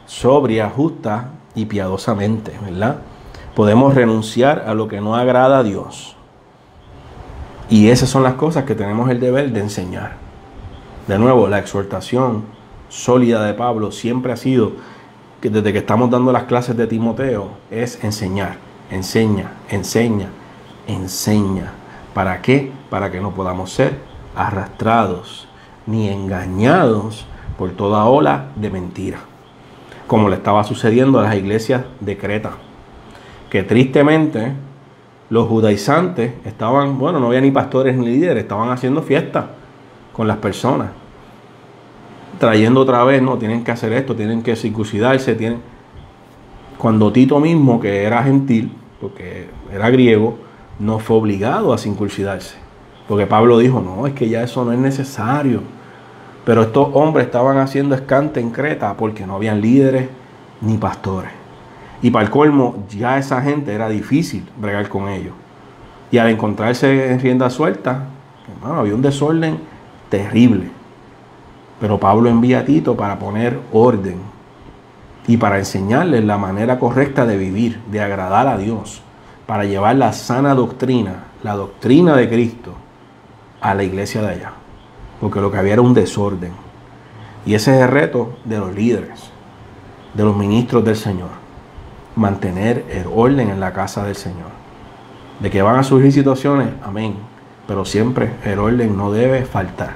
Speaker 1: sobria, justa y piadosamente, ¿verdad? Podemos renunciar a lo que no agrada a Dios. Y esas son las cosas que tenemos el deber de enseñar. De nuevo, la exhortación sólida de Pablo siempre ha sido, que desde que estamos dando las clases de Timoteo, es enseñar, enseña. ¿Para qué? Para que no podamos ser arrastrados ni engañados por toda ola de mentira, como le estaba sucediendo a las iglesias de Creta, que tristemente los judaizantes estaban, no había ni pastores ni líderes, estaban haciendo fiestas con las personas, trayendo otra vez, tienen que hacer esto, tienen que circuncidarse, cuando Tito mismo, que era gentil, porque era griego, no fue obligado a circuncidarse, porque Pablo dijo, no, es que ya eso no es necesario. Pero estos hombres estaban haciendo escante en Creta porque no habían líderes ni pastores. Y para el colmo, ya esa gente era difícil bregar con ellos. Y al encontrarse en rienda suelta, había un desorden terrible. Pero Pablo envía a Tito para poner orden y para enseñarles la manera correcta de vivir, de agradar a Dios, para llevar la sana doctrina, la doctrina de Cristo, a la iglesia de allá. Porque lo que había era un desorden. Y ese es el reto de los líderes, de los ministros del Señor. Mantener el orden en la casa del Señor. De que van a surgir situaciones, amén. Pero siempre el orden no debe faltar.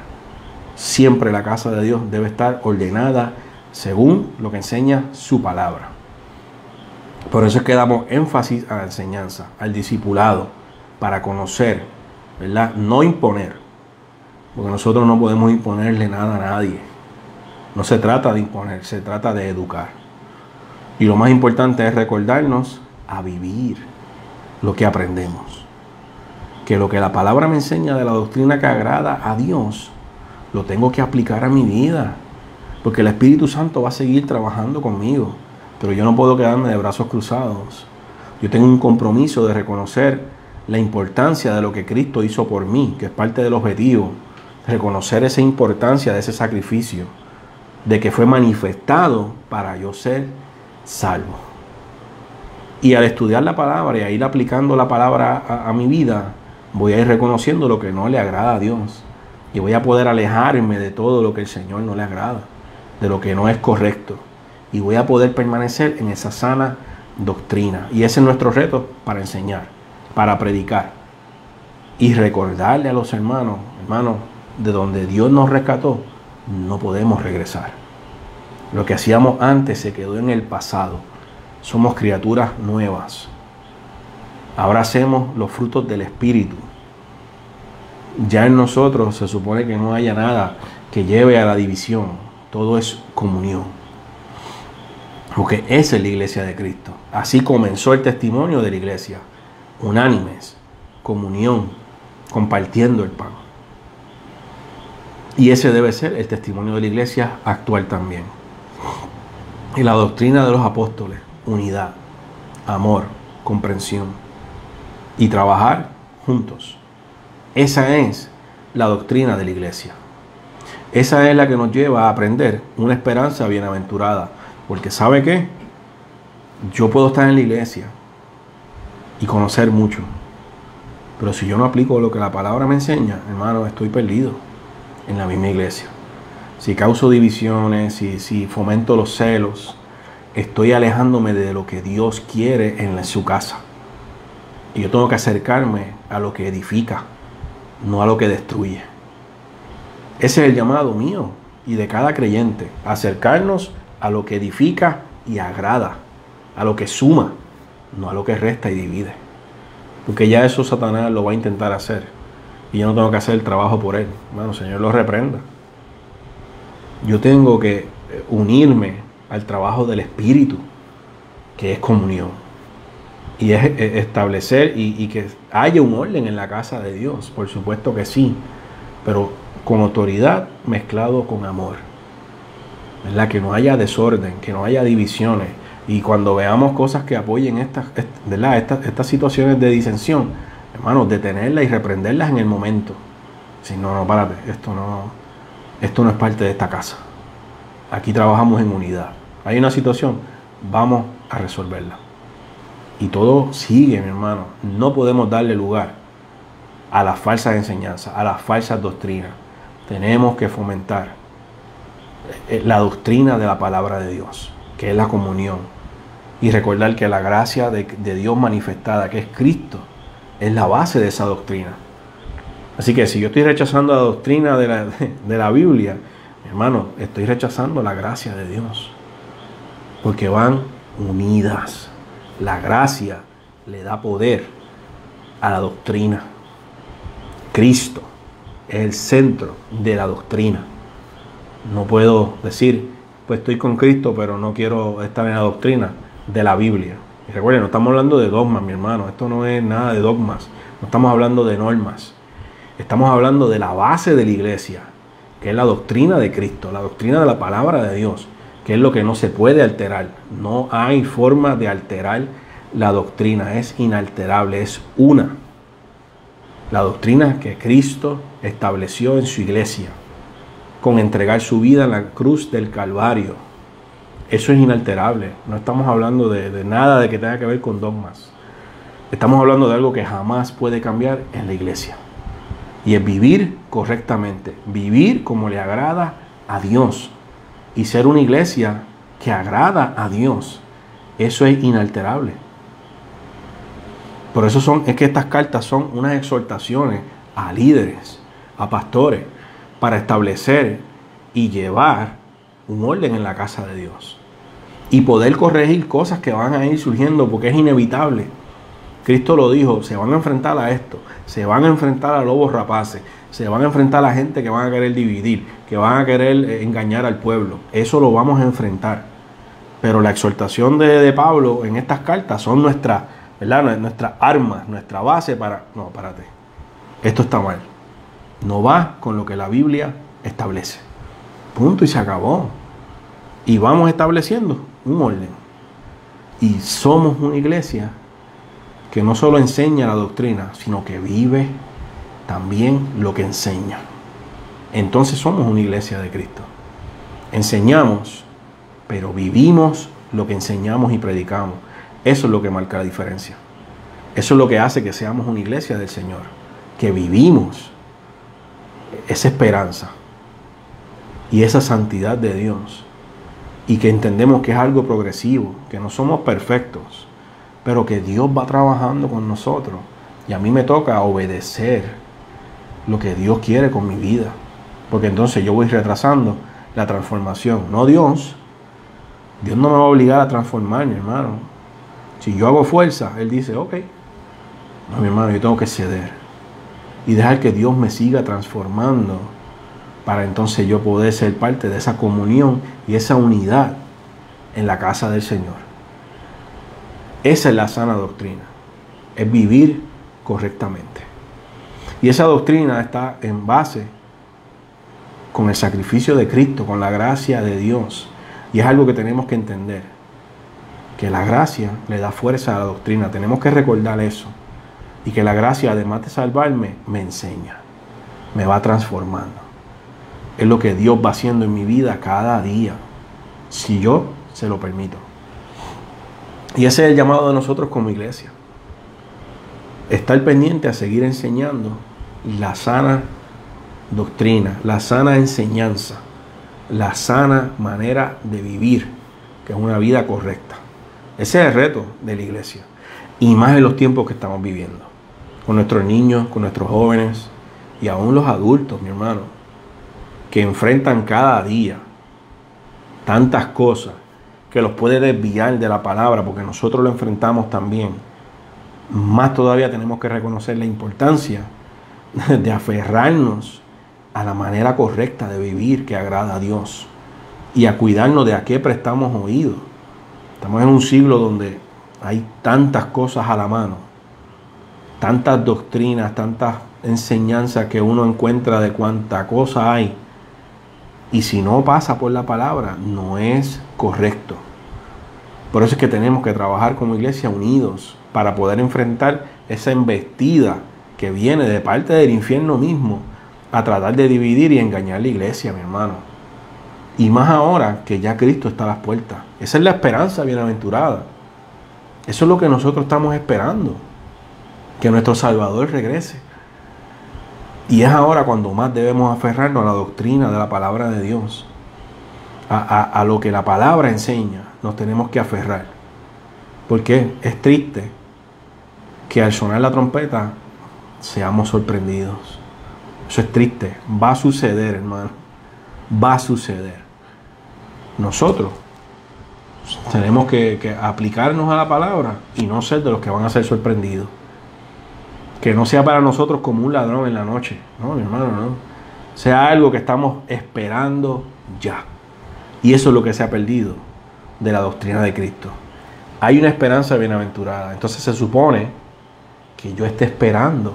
Speaker 1: Siempre la casa de Dios debe estar ordenada según lo que enseña su palabra. Por eso es que damos énfasis a la enseñanza, al discipulado, para conocer, ¿verdad? No imponer. Porque nosotros no podemos imponerle nada a nadie. No se trata de imponer, se trata de educar. Y lo más importante es recordarnos a vivir lo que aprendemos. Que lo que la palabra me enseña de la doctrina que agrada a Dios, lo tengo que aplicar a mi vida. Porque el Espíritu Santo va a seguir trabajando conmigo. Pero yo no puedo quedarme de brazos cruzados. Yo tengo un compromiso de reconocer la importancia de lo que Cristo hizo por mí, que es parte del objetivo. Reconocer esa importancia de ese sacrificio, de que fue manifestado para yo ser salvo. Y al estudiar la palabra y a ir aplicando la palabra a mi vida, voy a ir reconociendo lo que no le agrada a Dios. Y voy a poder alejarme de todo lo que el Señor no le agrada, de lo que no es correcto. Y voy a poder permanecer en esa sana doctrina. Y ese es nuestro reto para enseñar, para predicar. Y recordarle a los hermanos, de donde Dios nos rescató, no podemos regresar. Lo que hacíamos antes se quedó en el pasado. Somos criaturas nuevas. Ahora hacemos los frutos del Espíritu. Ya en nosotros se supone que no haya nada que lleve a la división. Todo es comunión. Porque esa es la iglesia de Cristo. Así comenzó el testimonio de la iglesia. Unánimes, comunión, compartiendo el pan. Y ese debe ser el testimonio de la iglesia actual también. Y la doctrina de los apóstoles, unidad, amor, comprensión y trabajar juntos. Esa es la doctrina de la iglesia. Esa es la que nos lleva a aprender una esperanza bienaventurada. Porque ¿sabe qué? Yo puedo estar en la iglesia y conocer mucho. Pero si yo no aplico lo que la palabra me enseña, hermano, estoy perdido en la misma iglesia. Si causo divisiones, si fomento los celos, estoy alejándome de lo que Dios quiere en su casa. Y yo tengo que acercarme a lo que edifica, no a lo que destruye. Ese es el llamado mío y de cada creyente, acercarnos a lo que edifica y agrada, a lo que suma, no a lo que resta y divide. Porque ya eso Satanás lo va a intentar hacer y yo no tengo que hacer el trabajo por él. Bueno, Señor lo reprenda. Yo tengo que unirme al trabajo del Espíritu, que es comunión. Y es establecer y que haya un orden en la casa de Dios. Por supuesto que sí, pero con autoridad mezclado con amor. ¿Verdad? Que no haya desorden, que no haya divisiones, Y cuando veamos cosas que apoyen ¿verdad? Estas situaciones de disensión, hermanos, detenerlas y reprenderlas en el momento. Si no, párate, esto no es parte de esta casa. Aquí trabajamos en unidad. Hay una situación, vamos a resolverla. Y todo sigue, mi hermano. No podemos darle lugar a las falsas enseñanzas, a las falsas doctrinas. Tenemos que fomentar la doctrina de la palabra de Dios, que es la comunión. Y recordar que la gracia de Dios manifestada, que es Cristo, es la base de esa doctrina. Así que si yo estoy rechazando la doctrina de la Biblia, hermano, estoy rechazando la gracia de Dios. Porque van unidas. La gracia le da poder a la doctrina. Cristo es el centro de la doctrina. No puedo decir, pues estoy con Cristo, pero no quiero estar en la doctrina de la Biblia. Y recuerden, no estamos hablando de dogmas, mi hermano. Esto no es nada de dogmas. No estamos hablando de normas. Estamos hablando de la base de la iglesia, que es la doctrina de Cristo, la doctrina de la palabra de Dios, que es lo que no se puede alterar. No hay forma de alterar la doctrina. Es inalterable, es una. La doctrina que Cristo estableció en su iglesia, con entregar su vida en la cruz del Calvario. Eso es inalterable. No estamos hablando de nada de que tenga que ver con dogmas. Estamos hablando de algo que jamás puede cambiar en la iglesia. Y es vivir correctamente, vivir como le agrada a Dios y ser una iglesia que agrada a Dios. Eso es inalterable. Por eso es que estas cartas son unas exhortaciones a líderes, a pastores, para establecer y llevar un orden en la casa de Dios. Y poder corregir cosas que van a ir surgiendo porque es inevitable. Cristo lo dijo, se van a enfrentar a esto, se van a enfrentar a lobos rapaces, se van a enfrentar a gente que van a querer dividir, que van a querer engañar al pueblo. Eso lo vamos a enfrentar. Pero la exhortación de Pablo en estas cartas son nuestras armas, nuestra base para... No, párate. Esto está mal. No va con lo que la Biblia establece. Punto y se acabó. Y vamos estableciendo un orden. Y somos una iglesia que no solo enseña la doctrina, sino que vive también lo que enseña. Entonces somos una iglesia de Cristo. Enseñamos, pero vivimos lo que enseñamos y predicamos. Eso es lo que marca la diferencia. Eso es lo que hace que seamos una iglesia del Señor. Que vivimos esa esperanza y esa santidad de Dios. Y que entendemos que es algo progresivo, que no somos perfectos, pero que Dios va trabajando con nosotros. Y a mí me toca obedecer lo que Dios quiere con mi vida. Porque entonces yo voy retrasando la transformación. No Dios. Dios no me va a obligar a transformar, mi hermano. Si yo hago fuerza, Él dice, ok. No, mi hermano, yo tengo que ceder. Y dejar que Dios me siga transformando para entonces yo poder ser parte de esa comunión y esa unidad en la casa del Señor. Esa es la sana doctrina. Es vivir correctamente. Y esa doctrina está en base con el sacrificio de Cristo, con la gracia de Dios. Y es algo que tenemos que entender. Que la gracia le da fuerza a la doctrina. Tenemos que recordar eso. Y que la gracia, además de salvarme, me enseña. Me va transformando. Es lo que Dios va haciendo en mi vida cada día. Si yo se lo permito. Y ese es el llamado de nosotros como iglesia. Estar pendiente a seguir enseñando la sana doctrina, la sana enseñanza, la sana manera de vivir, que es una vida correcta. Ese es el reto de la iglesia. Y más en los tiempos que estamos viviendo. Con nuestros niños, con nuestros jóvenes y aún los adultos, mi hermano, que enfrentan cada día tantas cosas que los puede desviar de la palabra, porque nosotros lo enfrentamos también. Más todavía tenemos que reconocer la importancia de aferrarnos a la manera correcta de vivir que agrada a Dios y a cuidarnos de a qué prestamos oído. Estamos en un siglo donde hay tantas cosas a la mano, tantas doctrinas, tantas enseñanzas que uno encuentra de cuánta cosa hay. Y si no pasa por la palabra, no es correcto. Por eso es que tenemos que trabajar como iglesia unidos para poder enfrentar esa embestida que viene de parte del infierno mismo a tratar de dividir y engañar la iglesia, mi hermano. Y más ahora que ya Cristo está a las puertas. Esa es la esperanza bienaventurada. Eso es lo que nosotros estamos esperando, que nuestro Salvador regrese. Y es ahora cuando más debemos aferrarnos a la doctrina de la palabra de Dios, a lo que la palabra enseña. Nos tenemos que aferrar, porque es triste que al sonar la trompeta seamos sorprendidos. Eso es triste. Va a suceder, hermano. Va a suceder. Nosotros tenemos que aplicarnos a la palabra y no ser de los que van a ser sorprendidos. Que no sea para nosotros como un ladrón en la noche. No, mi hermano, no. Sea algo que estamos esperando ya. Y eso es lo que se ha perdido de la doctrina de Cristo. Hay una esperanza bienaventurada. Entonces se supone que yo esté esperando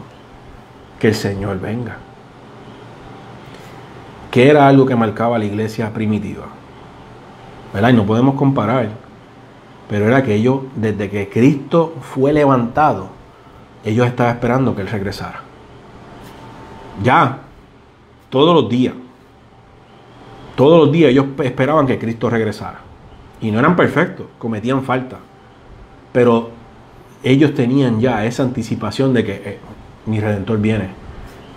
Speaker 1: que el Señor venga. Que era algo que marcaba la iglesia primitiva, ¿verdad? Y no podemos comparar, pero era que ellos, desde que Cristo fue levantado, ellos estaban esperando que Él regresara. Ya, todos los días ellos esperaban que Cristo regresara. Y no eran perfectos, cometían falta. Pero ellos tenían ya esa anticipación de que mi Redentor viene,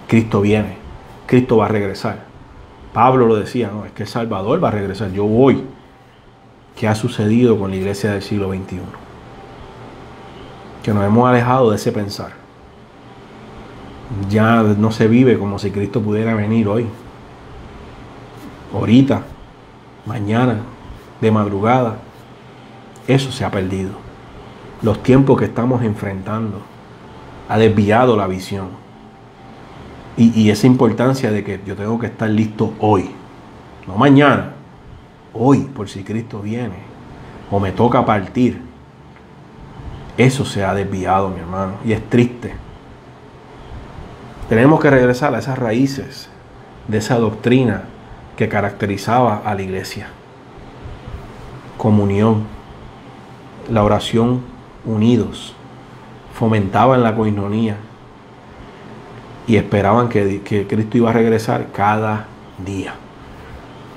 Speaker 1: Cristo va a regresar. Pablo lo decía, no, es que el Salvador va a regresar, yo voy. ¿Qué ha sucedido con la iglesia del siglo XXI? Que nos hemos alejado de ese pensar. Ya no se vive como si Cristo pudiera venir hoy, ahorita, mañana, de madrugada. Eso se ha perdido. Los tiempos que estamos enfrentando ha desviado la visión. Y esa importancia de que yo tengo que estar listo hoy, no mañana, hoy, por si Cristo viene o me toca partir. Eso se ha desviado, mi hermano, y es triste. Tenemos que regresar a esas raíces de esa doctrina que caracterizaba a la iglesia. Comunión, la oración unidos, fomentaban la coinonía y esperaban que Cristo iba a regresar cada día.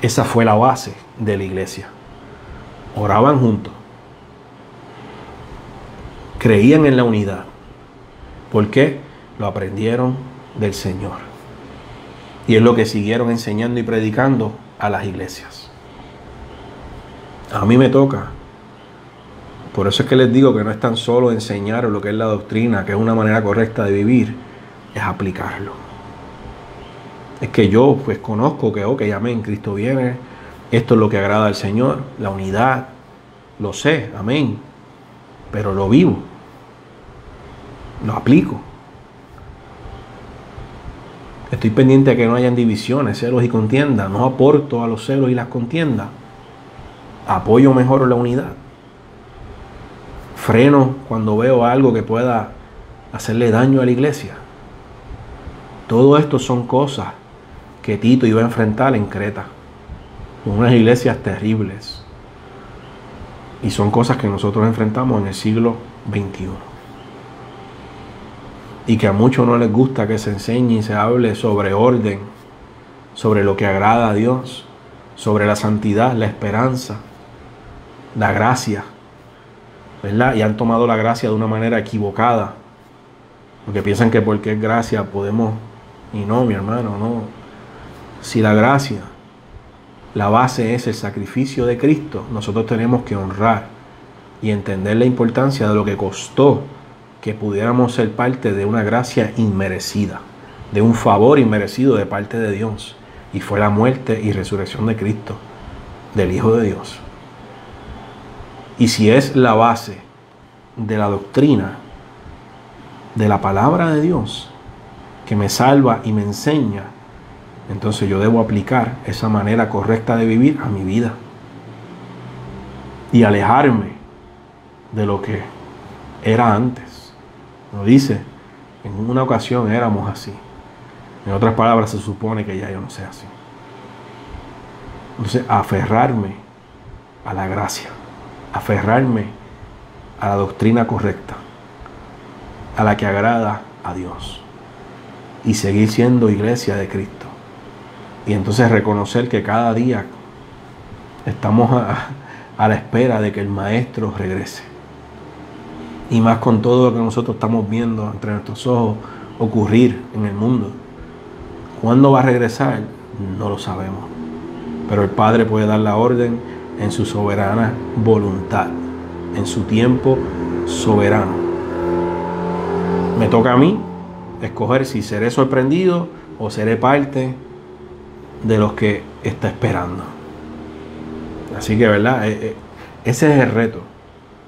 Speaker 1: Esa fue la base de la iglesia. Oraban juntos. Creían en la unidad. ¿Por qué? Lo aprendieron del Señor. Y es lo que siguieron enseñando y predicando a las iglesias. A mí me toca. Por eso es que les digo que no es tan solo enseñar lo que es la doctrina, que es una manera correcta de vivir, es aplicarlo. Es que yo pues conozco que, ok, amén, Cristo viene, esto es lo que agrada al Señor, la unidad, lo sé, amén, pero lo vivo, lo aplico. Estoy pendiente a que no hayan divisiones, celos y contiendas, no aporto a los celos y las contiendas, apoyo mejor la unidad. Freno cuando veo algo que pueda hacerle daño a la iglesia. Todo esto son cosas que Tito iba a enfrentar en Creta, con unas iglesias terribles. Y son cosas que nosotros enfrentamos en el siglo XXI. Y que a muchos no les gusta que se enseñe y se hable sobre orden, sobre lo que agrada a Dios, sobre la santidad, la esperanza, la gracia, ¿verdad? Y han tomado la gracia de una manera equivocada, porque piensan que porque es gracia podemos. Y no, mi hermano, no. Si la gracia, la base es el sacrificio de Cristo, nosotros tenemos que honrar y entender la importancia de lo que costó que pudiéramos ser parte de una gracia inmerecida, de un favor inmerecido de parte de Dios. Y fue la muerte y resurrección de Cristo, del Hijo de Dios. Y si es la base de la doctrina, de la palabra de Dios, que me salva y me enseña, entonces yo debo aplicar esa manera correcta de vivir a mi vida y alejarme de lo que era antes. Lo dice, en una ocasión éramos así. En otras palabras, se supone que ya yo no sea así. Entonces, aferrarme a la gracia, aferrarme a la doctrina correcta, a la que agrada a Dios, y seguir siendo iglesia de Cristo. Y entonces reconocer que cada día estamos a la espera de que el Maestro regrese. Y más con todo lo que nosotros estamos viendo entre nuestros ojos ocurrir en el mundo. ¿Cuándo va a regresar? No lo sabemos. Pero el Padre puede dar la orden en su soberana voluntad, en su tiempo soberano. Me toca a mí escoger si seré sorprendido o seré parte de los que está esperando. Así que, ¿verdad? Ese es el reto.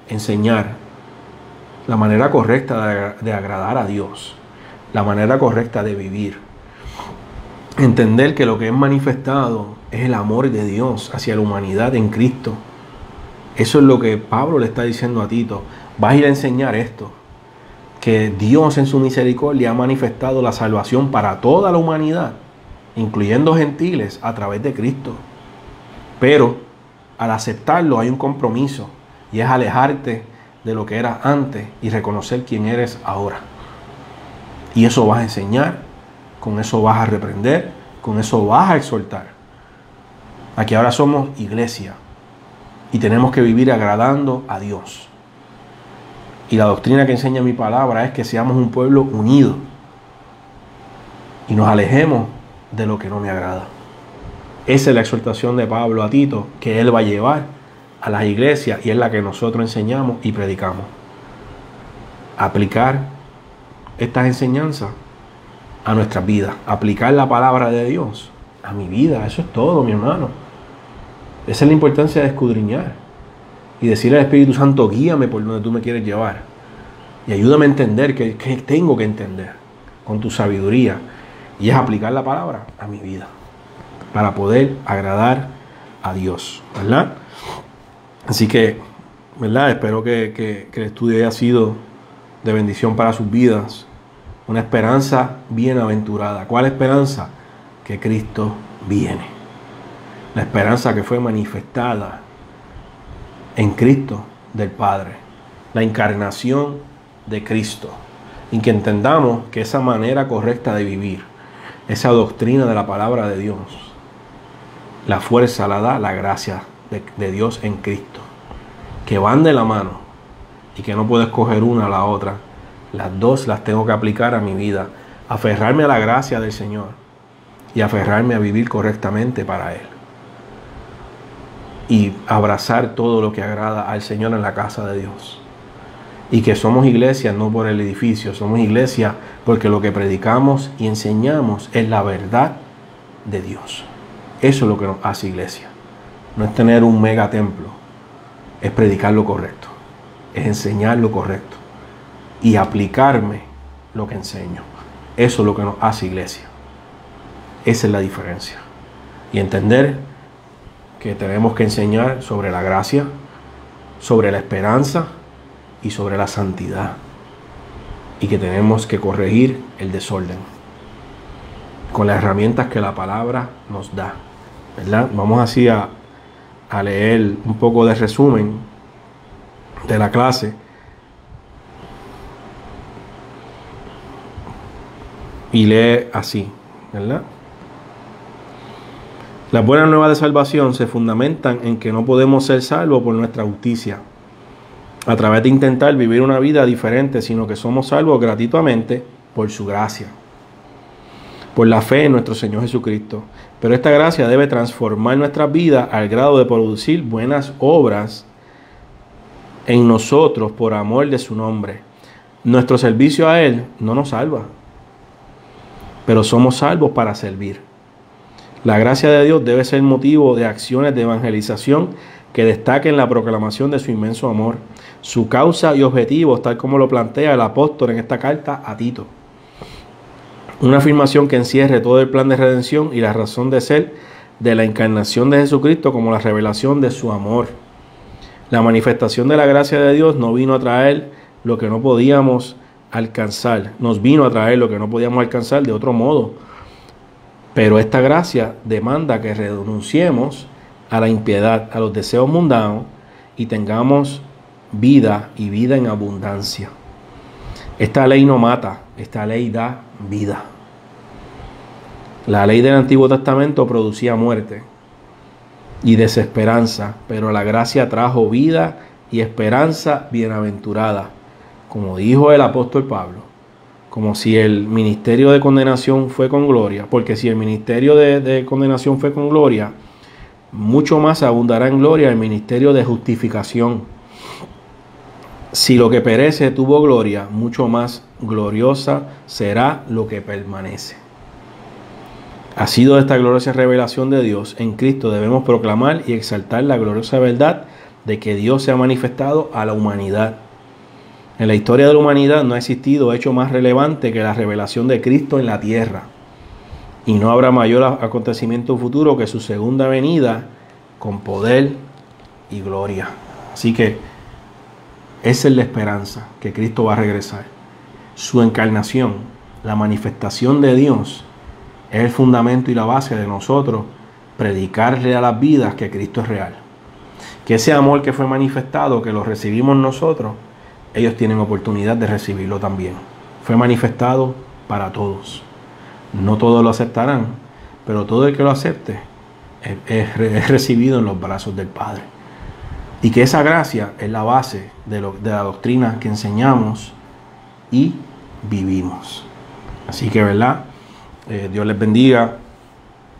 Speaker 1: Enseñar la manera correcta de agradar a Dios. La manera correcta de vivir. Entender que lo que es manifestado es el amor de Dios hacia la humanidad en Cristo. Eso es lo que Pablo le está diciendo a Tito. Vas a ir a enseñar esto. Que Dios en su misericordia ha manifestado la salvación para toda la humanidad, incluyendo gentiles, a través de Cristo. Pero al aceptarlo hay un compromiso, y es alejarte de lo que eras antes y reconocer quién eres ahora. Y eso vas a enseñar, con eso vas a reprender, con eso vas a exhortar. Aquí ahora somos iglesia y tenemos que vivir agradando a Dios. Y la doctrina que enseña mi palabra es que seamos un pueblo unido y nos alejemos de lo que no me agrada. Esa es la exhortación de Pablo a Tito, que él va a llevar a las iglesias, y es la que nosotros enseñamos y predicamos. Aplicar estas enseñanzas a nuestras vidas, aplicar la palabra de Dios a mi vida. Eso es todo, mi hermano. Esa es la importancia de escudriñar y decirle al Espíritu Santo: guíame por donde tú me quieres llevar y ayúdame a entender qué tengo que entender con tu sabiduría, y es aplicar la palabra a mi vida para poder agradar a Dios, ¿verdad? Así que, ¿verdad? Espero que el estudio haya sido de bendición para sus vidas. Una esperanza bienaventurada. ¿Cuál esperanza? Que Cristo viene. La esperanza que fue manifestada en Cristo del Padre. La encarnación de Cristo. Y que entendamos que esa manera correcta de vivir, esa doctrina de la palabra de Dios, la fuerza la da la gracia de Dios en Cristo. Que van de la mano y que no puedo escoger una a la otra. Las dos las tengo que aplicar a mi vida. Aferrarme a la gracia del Señor y aferrarme a vivir correctamente para Él. Y abrazar todo lo que agrada al Señor en la casa de Dios. Y que somos iglesia no por el edificio, somos iglesia porque lo que predicamos y enseñamos es la verdad de Dios. Eso es lo que nos hace iglesia. No es tener un mega templo, es predicar lo correcto, es enseñar lo correcto y aplicarme lo que enseño. Eso es lo que nos hace iglesia. Esa es la diferencia. Y entender que tenemos que enseñar sobre la gracia, sobre la esperanza y sobre la santidad. Y que tenemos que corregir el desorden con las herramientas que la palabra nos da, ¿verdad? Vamos así a leer un poco de resumen de la clase. Y lee así, ¿verdad? Las buenas nuevas de salvación se fundamentan en que no podemos ser salvos por nuestra justicia, a través de intentar vivir una vida diferente, sino que somos salvos gratuitamente por su gracia, por la fe en nuestro Señor Jesucristo. Pero esta gracia debe transformar nuestras vidas al grado de producir buenas obras en nosotros por amor de su nombre. Nuestro servicio a Él no nos salva, pero somos salvos para servir. La gracia de Dios debe ser motivo de acciones de evangelización que destaquen la proclamación de su inmenso amor, su causa y objetivos, tal como lo plantea el apóstol en esta carta a Tito. Una afirmación que encierre todo el plan de redención y la razón de ser de la encarnación de Jesucristo como la revelación de su amor. La manifestación de la gracia de Dios no vino a traer lo que no podíamos alcanzar. Nos vino a traer lo que no podíamos alcanzar de otro modo. Pero esta gracia demanda que renunciemos a la impiedad, a los deseos mundanos y tengamos vida y vida en abundancia. Esta ley no mata, esta ley da vida. La ley del Antiguo Testamento producía muerte y desesperanza, pero la gracia trajo vida y esperanza bienaventurada, como dijo el apóstol Pablo, como si el ministerio de condenación fue con gloria, porque si el ministerio de condenación fue con gloria, mucho más abundará en gloria el ministerio de justificación. Si lo que perece tuvo gloria, mucho más gloriosa será lo que permanece. Ha sido esta gloriosa revelación de Dios en Cristo, debemos proclamar y exaltar la gloriosa verdad de que Dios se ha manifestado a la humanidad. En la historia de la humanidad no ha existido hecho más relevante que la revelación de Cristo en la tierra. Y no habrá mayor acontecimiento futuro que su segunda venida con poder y gloria. Así que esa es la esperanza, que Cristo va a regresar. Su encarnación, la manifestación de Dios, es el fundamento y la base de nosotros predicarle a las vidas que Cristo es real. Que ese amor que fue manifestado, que lo recibimos nosotros, ellos tienen oportunidad de recibirlo también. Fue manifestado para todos. No todos lo aceptarán, pero todo el que lo acepte es recibido en los brazos del Padre. Y que esa gracia es la base de la doctrina que enseñamos y vivimos. Así que, ¿verdad? Dios les bendiga.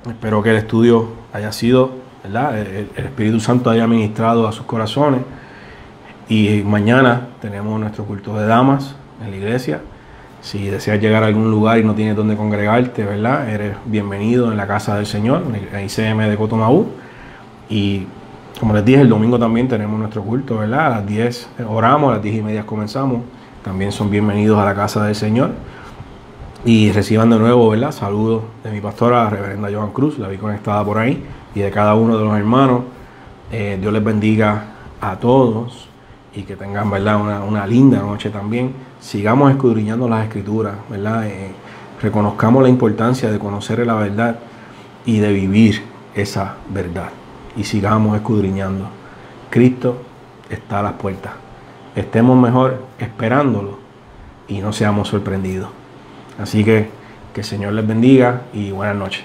Speaker 1: Espero que el estudio haya sido, ¿verdad? El Espíritu Santo haya ministrado a sus corazones. Y mañana tenemos nuestro culto de damas en la iglesia. Si deseas llegar a algún lugar y no tienes dónde congregarte, ¿verdad? Eres bienvenido en la casa del Señor, en la ICM de Cotomaú. Y como les dije, el domingo también tenemos nuestro culto, ¿verdad? A las 10 oramos, a las 10:30 comenzamos. También son bienvenidos a la casa del Señor. Y reciban de nuevo, ¿verdad? Saludos de mi pastora, la reverenda Joan Cruz, la vi conectada por ahí, y de cada uno de los hermanos. Dios les bendiga a todos y que tengan, ¿verdad? Una linda noche también. Sigamos escudriñando las Escrituras, ¿verdad? Reconozcamos la importancia de conocer la verdad y de vivir esa verdad. Y sigamos escudriñando. Cristo está a las puertas. Estemos mejor esperándolo y no seamos sorprendidos. Así que el Señor les bendiga y buenas noches.